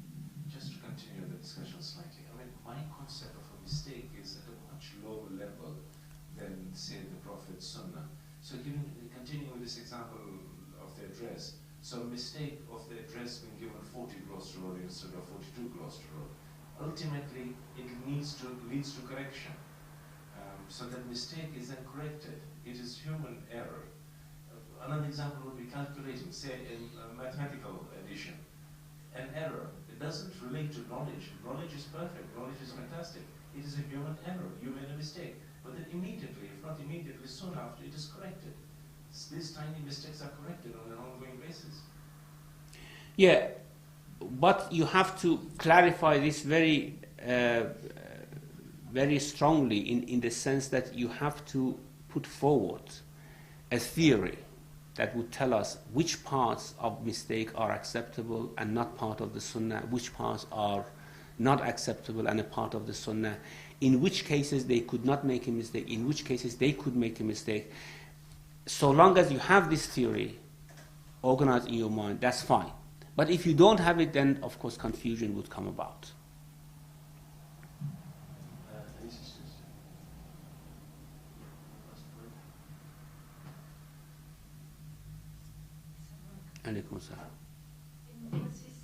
Just to continue the discussion slightly, I mean, my concept of a mistake is at a much lower level than, say, the Prophet's Sunnah. So continuing with this example of the address, so a mistake of the address being given 40 Gloucester Road instead of 42 Gloucester Road, ultimately it leads to correction. So that mistake is then corrected. It is human error. Another example would be calculating, say, in mathematical addition. An error, it doesn't relate to knowledge. Knowledge is perfect, knowledge is fantastic. It is a human error. You made a mistake. But then immediately, if not immediately, soon after, it is corrected. These tiny mistakes are corrected on an ongoing basis. Yeah, but you have to clarify this very strongly in the sense that you have to put forward a theory that would tell us which parts of mistake are acceptable and not part of the sunnah, which parts are not acceptable and a part of the sunnah. in which cases they could not make a mistake, in which cases they could make a mistake. So long as you have this theory organized in your mind, that's fine. But if you don't have it, then of course confusion would come about. Any sisters? Alaikum salam. In verses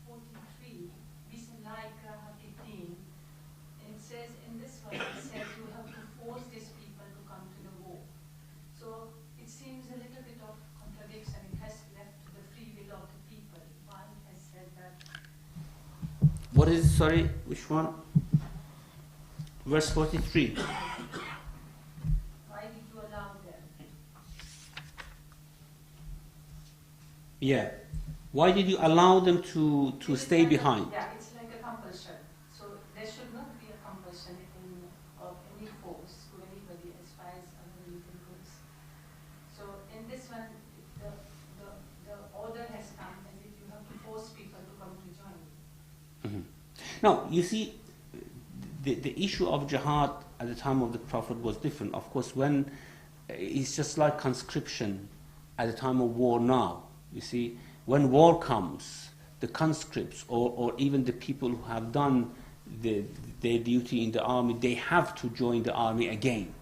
43, Bismillahir 15, and it says, in this verse, it says you have to force these people to come to the war. So it seems a little bit of contradiction. It has left to the free will of the people. Why it has said that? What is it? Sorry, which one? Verse 43. Why did you allow them? Yeah. Why did you allow them to It is stay like behind? Yeah, it's like a compulsion. So there should not be a compulsion of any force to anybody as far as our religion goes. So in this one, the order has come and you have to force people to come to join you. Now, you see, the issue of jihad at the time of the Prophet was different. Of course, when it's just like conscription at the time of war now. You see, when war comes, the conscripts or even the people who have done their duty in the army, they have to join the army again.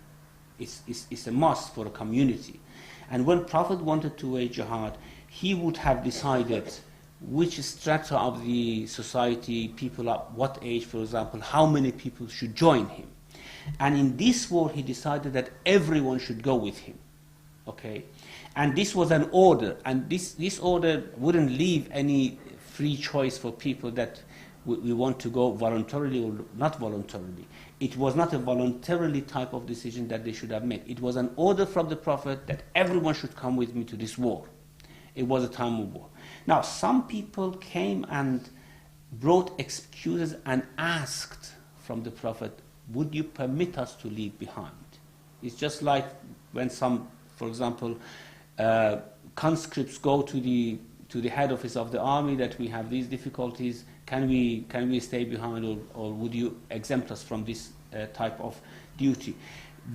It's a must for a community. And when Prophet wanted to wage jihad, he would have decided which strata of the society, people at what age, for example, how many people should join him. And in this war, he decided that everyone should go with him. Okay? And this was an order, and this order wouldn't leave any free choice for people that we want to go voluntarily or not voluntarily. It was not a voluntarily type of decision that they should have made. It was an order from the Prophet that everyone should come with me to this war. It was a time of war. Now, some people came and brought excuses and asked from the Prophet, would you permit us to leave behind? It's just like when some, for example, conscripts go to the head office of the army that we have these difficulties, can we stay behind, or would you exempt us from this type of duty?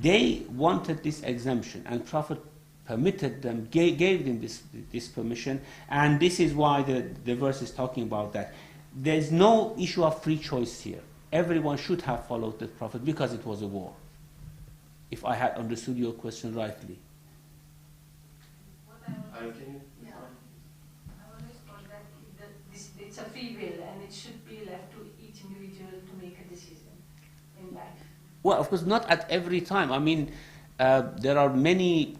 They wanted this exemption, and Prophet permitted them, gave them this permission, and this is why the verse is talking about that. There's no issue of free choice here. Everyone should have followed the Prophet because it was a war, if I had understood your question rightly. What I always, Can you? yeah, I always thought that it's a free will and it should be left to each individual to make a decision in life. Well, of course, not at every time. I mean, there are many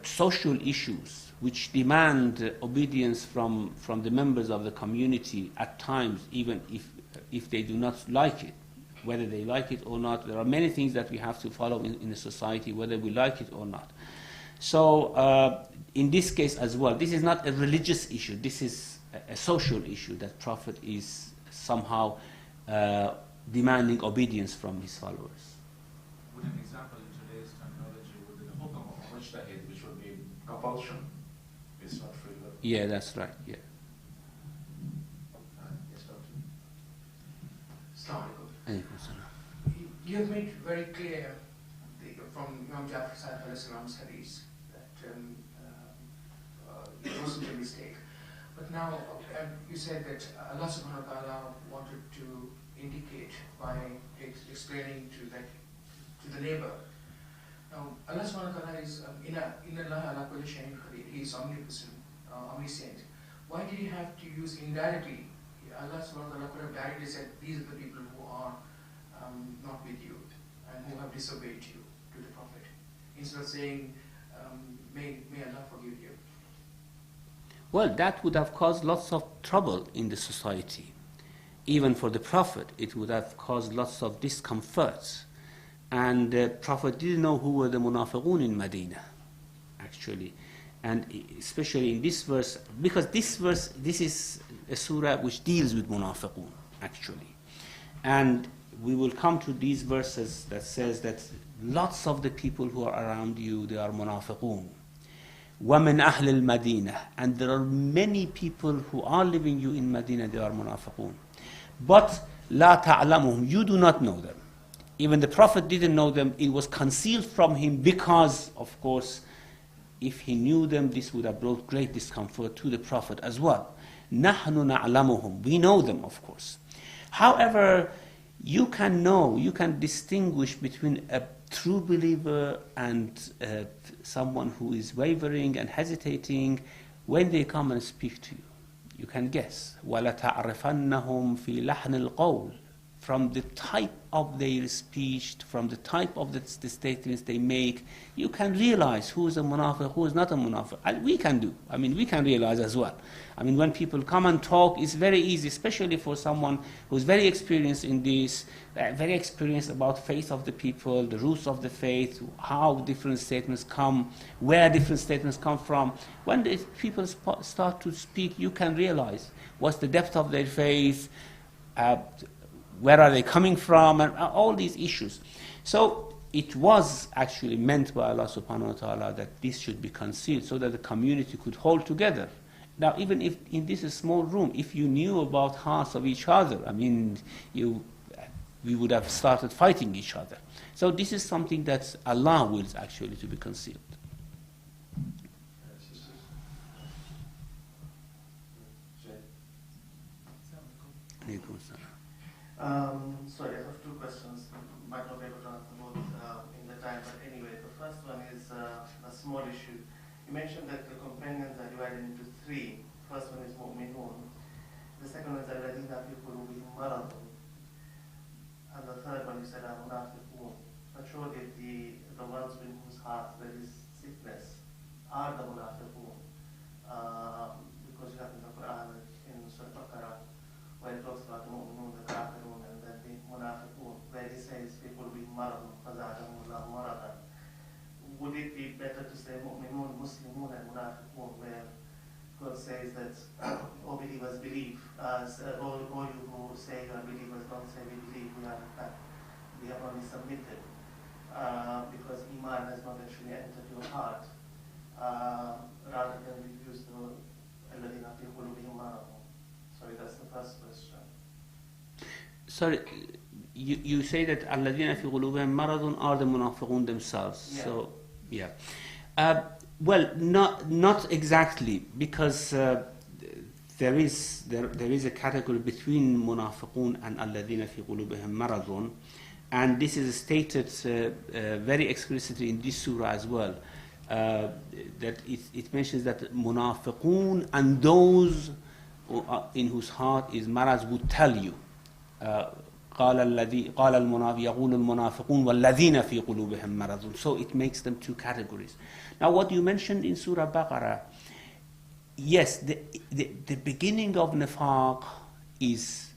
social issues which demand obedience from the members of the community at times, even if they do not like it, whether they like it or not. There are many things that we have to follow in a society, whether we like it or not. So in this case as well, this is not a religious issue. This is a social issue that Prophet is somehow demanding obedience from his followers. Would an example in today's terminology would be the hukam of mujtahid, which would be compulsion. It's not free will. Yeah, that's right. Yeah. Yes, Doctor. Assalamu Alaikum salam. You have made very clear from Imam Jafar Sadiq al-Islam's hadith that it wasn't a mistake. But now you said that Allah subhanahu wa ta'ala wanted to indicate by explaining to the neighbor. Now Allah subhanahu wa ta'ala is inna Allah ala kulli shay'in qadir. He is omnipotent, omniscient. Why did he have to use indirectly? Allah subhanahu wa ta'ala could have directly said, these are the people who are not with you and who have disobeyed you to the Prophet, instead of saying, may Allah forgive you. Well, that would have caused lots of trouble in the society. Even for the Prophet, it would have caused lots of discomfort. And the Prophet didn't know who were the munafiqun in Medina, actually. And especially in this verse, because this is a surah which deals with munafiqun, actually. And we will come to these verses that says that lots of the people who are around you, they are munafiqun. وَمِنْ أَهْلِ الْمَدِينَةِ. And there are many people who are living you in Medina, they are munafiqun. But لَا تَعْلَمُهُمْ. You do not know them. Even the Prophet didn't know them. It was concealed from him because, of course, if he knew them, this would have brought great discomfort to the Prophet as well. نَحْنُ نَعْلَمُهُمْ. We know them, of course. However, you can distinguish between a true believer and someone who is wavering and hesitating when they come and speak to you. You can guess. وَلَتَعْرِفَنَّهُمْ فِي لَحْنِ الْقَوْلِ. From the type of their speech, from the type of the statements they make, you can realize who is a munafiq, who is not a munafiq. And we can do. We can realize as well. When people come and talk, it's very easy, especially for someone who's very experienced in this, very experienced about faith of the people, the roots of the faith, how different statements come, where different statements come from. When the people start to speak, you can realize what's the depth of their faith, where are they coming from, and all these issues. So it was actually meant by Allah subhanahu wa ta'ala that this should be concealed so that the community could hold together. Now, even if in this small room, if you knew about hearts of each other, we would have started fighting each other. So this is something that Allah wills actually to be concealed. Sorry, I have two questions. Might not be able to answer both in the time, but anyway, the first one is a small issue. You mentioned that the companions are divided into three. First one is mu'minun. The second one is alladhina fi qulubihim maradun. And the third one you said are munafiqun. But surely the ones in whose hearts there is sickness are the munafiqun. Because you have in the Quran in Surah Baqarah where it talks about the mu'minun, the kafirun, and then the munafiqun, where he says people will be maradun, fazadahumullahu maradan. Would it be better to say mu'minun, muslimun, and munafiqun, where God says that all believers believe, all you who say you are believers don't say we believe, we have only submitted, because iman has not actually entered your heart, rather than we use the alladhina fi qulubihim maradun. Sorry, that's the first question. Sorry, you say that alladhina fi qulubihim maradun are the munafiqun themselves. Yeah. So, yeah. Well, not exactly, because there is a category between munafiqun and alladhina fi qulubihim maradun, and this is stated very explicitly in this surah as well. That it mentions that munafiqun and those in whose heart is maraz would tell you. يقول المنافقون والذين في قلوبهم مرض. So it makes them two categories. Now what you mentioned in Surah Baqarah, yes, the beginning of nifaq is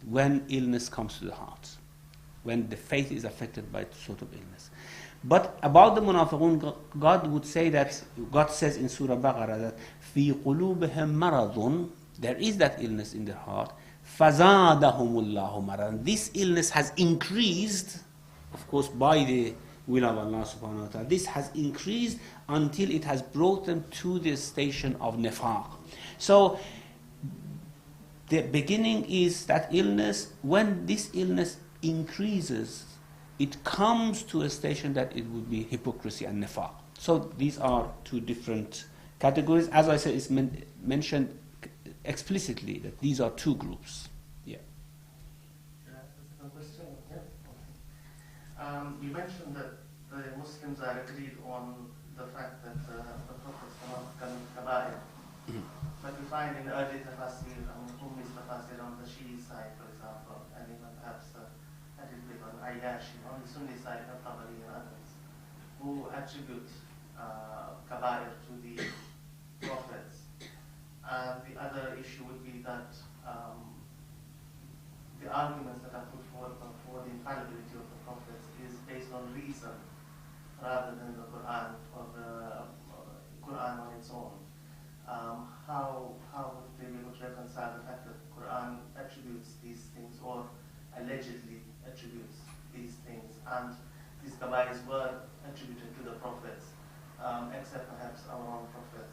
when illness comes to the heart, when the faith is affected by sort of illness. But about the munafiqun, God would say that, God says in Surah Baqarah that في قلوبهم مرض, there is that illness in their heart. فَزَادَهُمُ اللَّهُ مَرَضًا. This illness has increased, of course, by the will of Allah subhanahu wa ta'ala. This has increased until it has brought them to the station of nifaq. So, the beginning is that illness. When this illness increases, it comes to a station that it would be hypocrisy and nifaq. So, these are two different categories. As I said, it's mentioned explicitly that these are two groups. Yeah. The question, you mentioned that the Muslims are agreed on the fact that the prophets are not coming kabair. But we find in early Tafseer, Ummi's Tafseer on the Shii side, for example, and even perhaps a little bit on Ayyashi, on the Sunni side, Tabari and others, who attribute kabair to the prophets. And the other issue would be that the arguments that are put forward for the infallibility of the prophets is based on reason rather than the Quran or the Quran on its own. How would they be able to reconcile the fact that the Quran attributes these things or allegedly attributes these things, and these kabairs were attributed to the prophets, except perhaps our own prophet?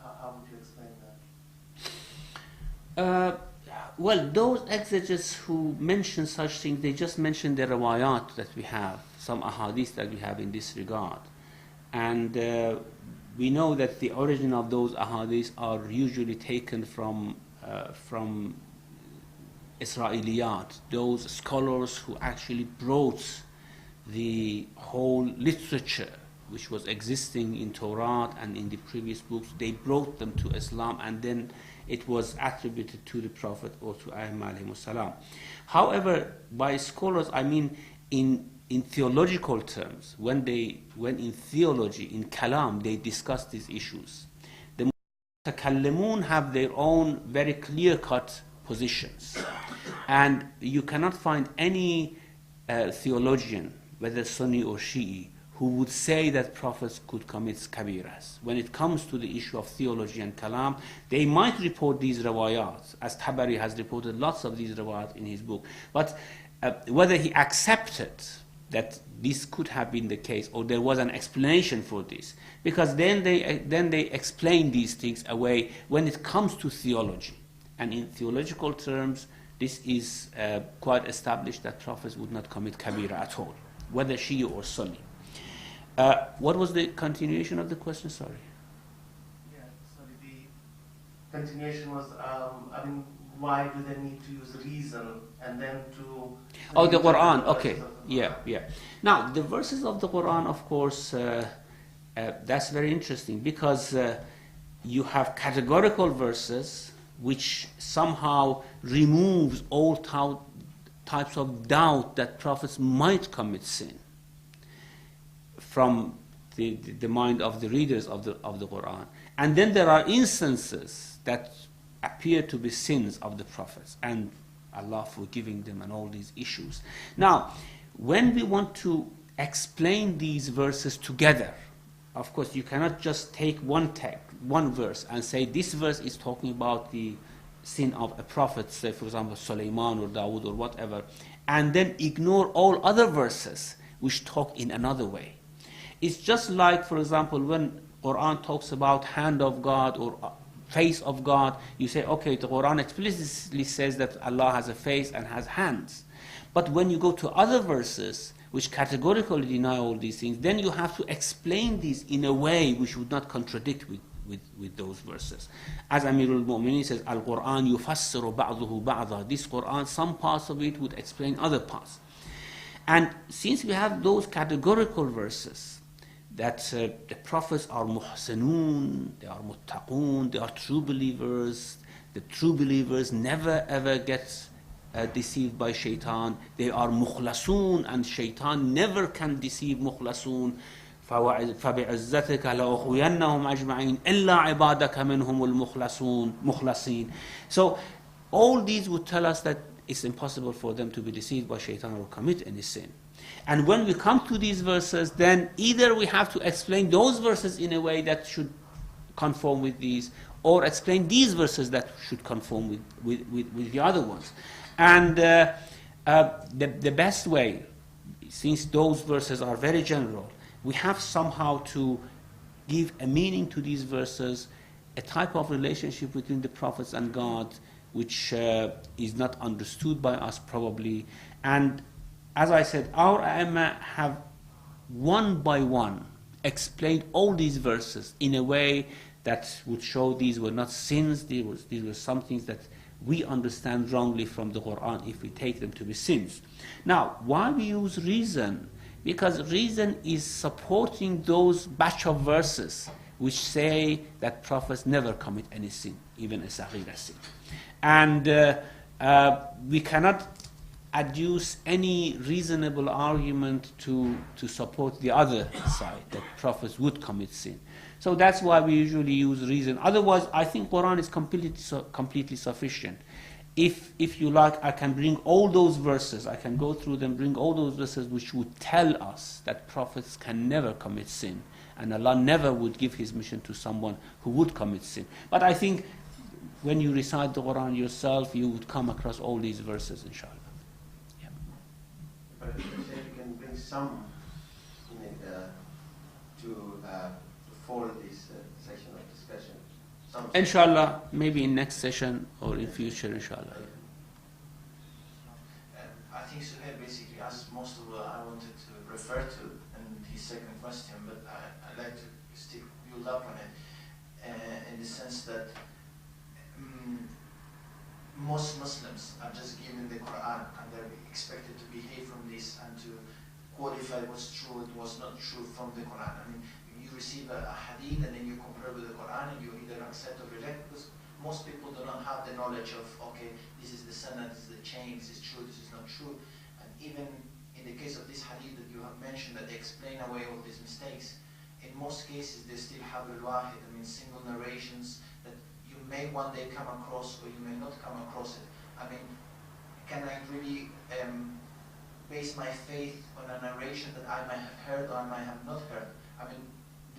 How would you explain that? Well, those exegetes who mention such things, they just mention the riwayat that we have, some ahadith that we have in this regard. And we know that the origin of those ahadith are usually taken from Israeliyat, those scholars who actually brought the whole literature which was existing in Torah and in the previous books, they brought them to Islam, and then it was attributed to the Prophet or to Ayyimah alayhimus salam. However, by scholars, I mean in theological terms, when in theology, in kalam, they discuss these issues. The mutakallimun have their own very clear-cut positions, and you cannot find any theologian, whether Sunni or Shi'i, who would say that prophets could commit kabiras. When it comes to the issue of theology and kalam, they might report these riwayat, as Tabari has reported lots of these riwayat in his book. But whether he accepted that this could have been the case, or there was an explanation for this, because then they explain these things away when it comes to theology. And in theological terms, this is quite established that prophets would not commit kabira at all, whether Shia or Sunni. What was the continuation of the question? Sorry. Yeah, sorry. The continuation was, I mean, why do they need to use reason and then to... Oh, the Quran. Okay. Yeah. Now, the verses of the Quran, of course, that's very interesting, because you have categorical verses which somehow removes all types of doubt that prophets might commit sin from the mind of the readers of the Quran. And then there are instances that appear to be sins of the prophets, and Allah forgiving them and all these issues. Now, when we want to explain these verses together, of course, you cannot just take one verse and say this verse is talking about the sin of a prophet, say for example Sulaiman or Dawood or whatever, and then ignore all other verses which talk in another way. It's just like, for example, when Quran talks about hand of God or face of God, you say, okay, the Quran explicitly says that Allah has a face and has hands. But when you go to other verses which categorically deny all these things, then you have to explain these in a way which would not contradict with those verses. As Amirul Mu'mineen says, Al-Quran yufassiru ba'duhu ba'da. This Quran, some parts of it would explain other parts. And since we have those categorical verses, that the prophets are muhsinun, they are muttaqun, they are true believers, the true believers never ever get deceived by shaitan, they are mukhlasun, and shaitan never can deceive mukhlasun. فَبِعِزَّتِكَ لَأُغْوِيَنَّهُمْ أَجْمَعِينَ إِلَّا عِبَادَكَ مِنْهُمُ الْمُخْلَصِينَ. So all these would tell us that it's impossible for them to be deceived by shaitan or commit any sin. And when we come to these verses, then either we have to explain those verses in a way that should conform with these, or explain these verses that should conform with the other ones. And the best way, since those verses are very general, we have somehow to give a meaning to these verses, a type of relationship between the prophets and God, which is not understood by us probably. And as I said, our A'immah have one by one explained all these verses in a way that would show these were not sins, these were some things that we understand wrongly from the Quran if we take them to be sins. Now, why we use reason? Because reason is supporting those batch of verses which say that prophets never commit any sin, even a saghira sin. And we cannot adduce any reasonable argument to support the other side, that prophets would commit sin. So that's why we usually use reason. Otherwise, I think Quran is completely sufficient. If you like, I can bring all those verses, I can go through them, bring all those verses which would tell us that prophets can never commit sin, and Allah never would give His mission to someone who would commit sin. But I think when you recite the Quran yourself, you would come across all these verses, inshallah. Yeah. But you can bring some to follow this section of discussion. Some Inshallah, maybe in next session or in future, inshallah. think Suhail basically asked most of what I wanted to refer to in his second question, but I'd like to still build up on it in the sense that most Muslims are just given the Quran and they're expected to behave from this and to qualify what's true and what's not true from the Quran. I mean, you receive a hadith and then you compare with the Quran and you either accept or reject, because most people do not have the knowledge of, okay, this is the sunnah, this is the chain, this is true, this is not true. And even in the case of this hadith that you have mentioned, that they explain away all these mistakes, in most cases they still have al-wahid, I mean single narrations that you may one day come across or you may not come across it. I mean, can I really base my faith on a narration that I might have heard or I might have not heard? I mean,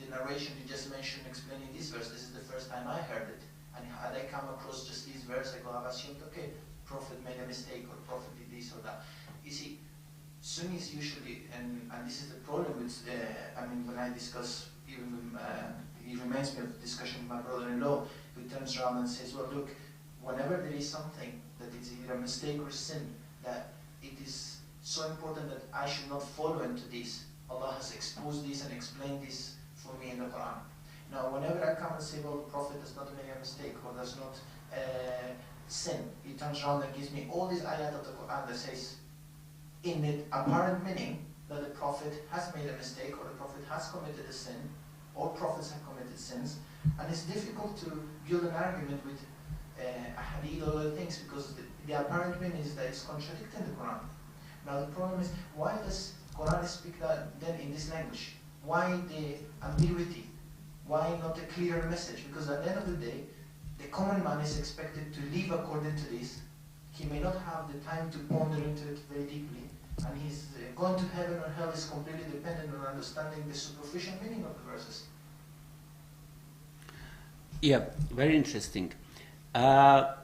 the narration you just mentioned explaining this verse, this is the first time I heard it. And had I come across just this verse, I go, I've assumed, okay, Prophet made a mistake or Prophet did this or that. You see, Sunnis usually, and this is the problem with, I mean, when I discuss, even it reminds me of discussion with my brother-in-law, who turns around and says, well, look, whenever there is something that is either a mistake or sin, that it is so important that I should not follow into this. Allah has exposed this and explained this for me in the Quran. Now, whenever I come and say, well, the Prophet does not make a mistake or does not sin, he turns around and gives me all these ayat of the Quran that says, in the apparent meaning, that the Prophet has made a mistake or the Prophet has committed a sin, or prophets have committed sins, and it's difficult to build an argument with a hadith or other things because the apparent meaning is that it's contradicting the Quran. Now the problem is, why does Quran speak that then in this language? Why the ambiguity? Why not a clear message? Because at the end of the day, the common man is expected to live according to this. He may not have the time to ponder into it very deeply, and he's going to heaven or hell is completely dependent on understanding the superficial meaning of the verses. Yeah, very interesting. The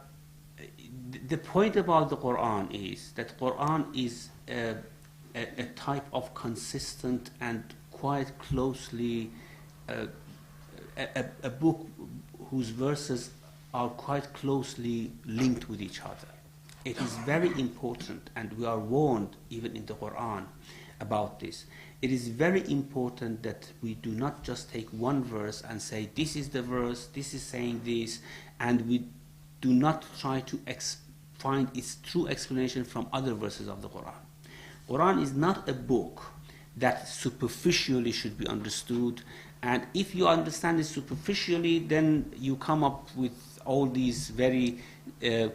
point about the Quran is that Quran is a type of consistent and quite closely a book whose verses are quite closely linked with each other. It is very important, and we are warned even in the Quran about this. It is very important that we do not just take one verse and say, this is the verse, this is saying this, and we do not try to find its true explanation from other verses of the Quran. Quran is not a book that superficially should be understood, and if you understand it superficially, then you come up with all these very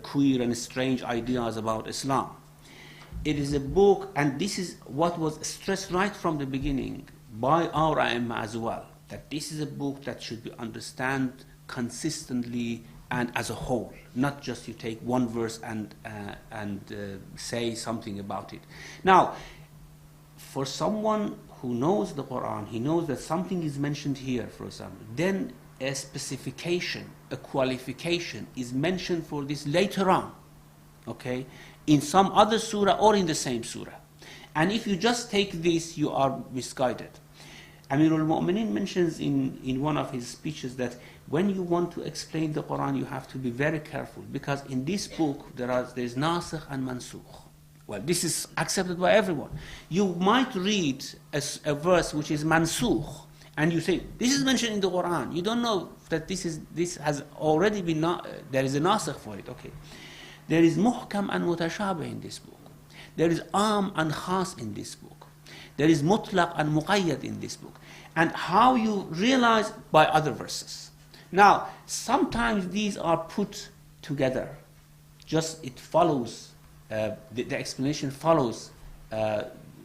queer and strange ideas about Islam. It is a book, and this is what was stressed right from the beginning by our A'imma as well, that this is a book that should be understood consistently and as a whole, not just you take one verse and say something about it. Now, for someone who knows the Quran, he knows that something is mentioned here, for example, then a specification, a qualification is mentioned for this later on, okay, in some other surah or in the same surah. And if you just take this, you are misguided. Amirul Mu'mineen mentions in one of his speeches that when you want to explain the Quran, you have to be very careful, because in this book there's nasikh and mansukh. Well, this is accepted by everyone. You might read a verse which is mansukh, and you say, this is mentioned in the Quran. You don't know that this has already been, there is a nasikh for it. Okay. There is muhkam and mutashabih in this book. There is am and khas in this book. There is mutlaq and muqayyad in this book. And how you realize by other verses. Now, sometimes these are put together. Just it follows, the explanation follows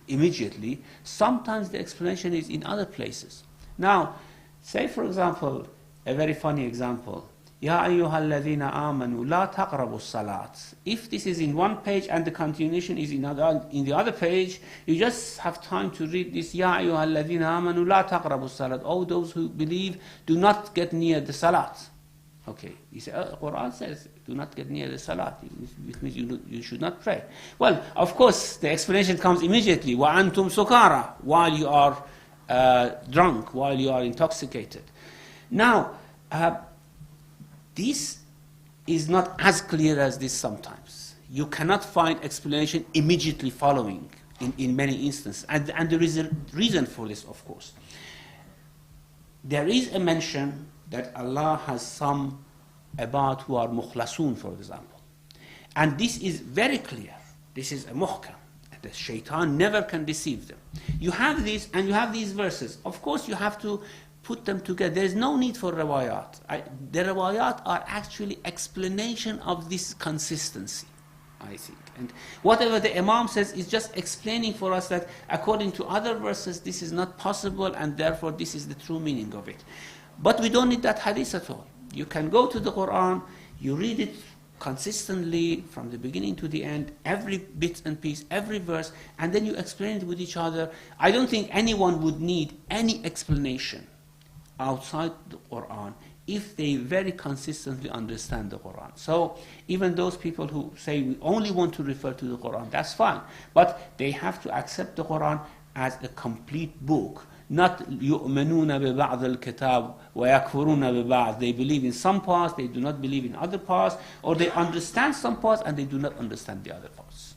immediately. Sometimes the explanation is in other places. Now, say for example, a very funny example. Ya ayyuhal ladhina amanu la taqrabu salat. If this is in one page and the continuation is in the other page, you just have time to read this. Ya ayyuhal ladhina amanu la taqrabu salat. Oh, those who believe, do not get near the salat. Okay, you say, Quran says, do not get near the salat. It means you should not pray. Well, of course, the explanation comes immediately. Wa antum sukara, while you are drunk, while you are intoxicated. Now, this is not as clear as this sometimes. You cannot find explanation immediately following in many instances. And there is a reason for this, of course. There is a mention that Allah has some about who are mukhlasun, for example. And this is very clear. This is a muhkam. The shaitan never can deceive them. You have these, and you have these verses. Of course, you have to put them together. There is no need for riwayat. The riwayat are actually explanation of this consistency, I think. And whatever the Imam says is just explaining for us that according to other verses, this is not possible, and therefore this is the true meaning of it. But we don't need that hadith at all. You can go to the Quran, you read it consistently from the beginning to the end, every bit and piece, every verse, and then you explain it with each other. I don't think anyone would need any explanation outside the Quran if they very consistently understand the Quran. So even those people who say we only want to refer to the Quran, that's fine. But they have to accept the Quran as a complete book. Not يؤمنون ببعض الكتاب ويكفرون ببعض. They believe in some parts, they do not believe in other parts, or they understand some parts and they do not understand the other parts.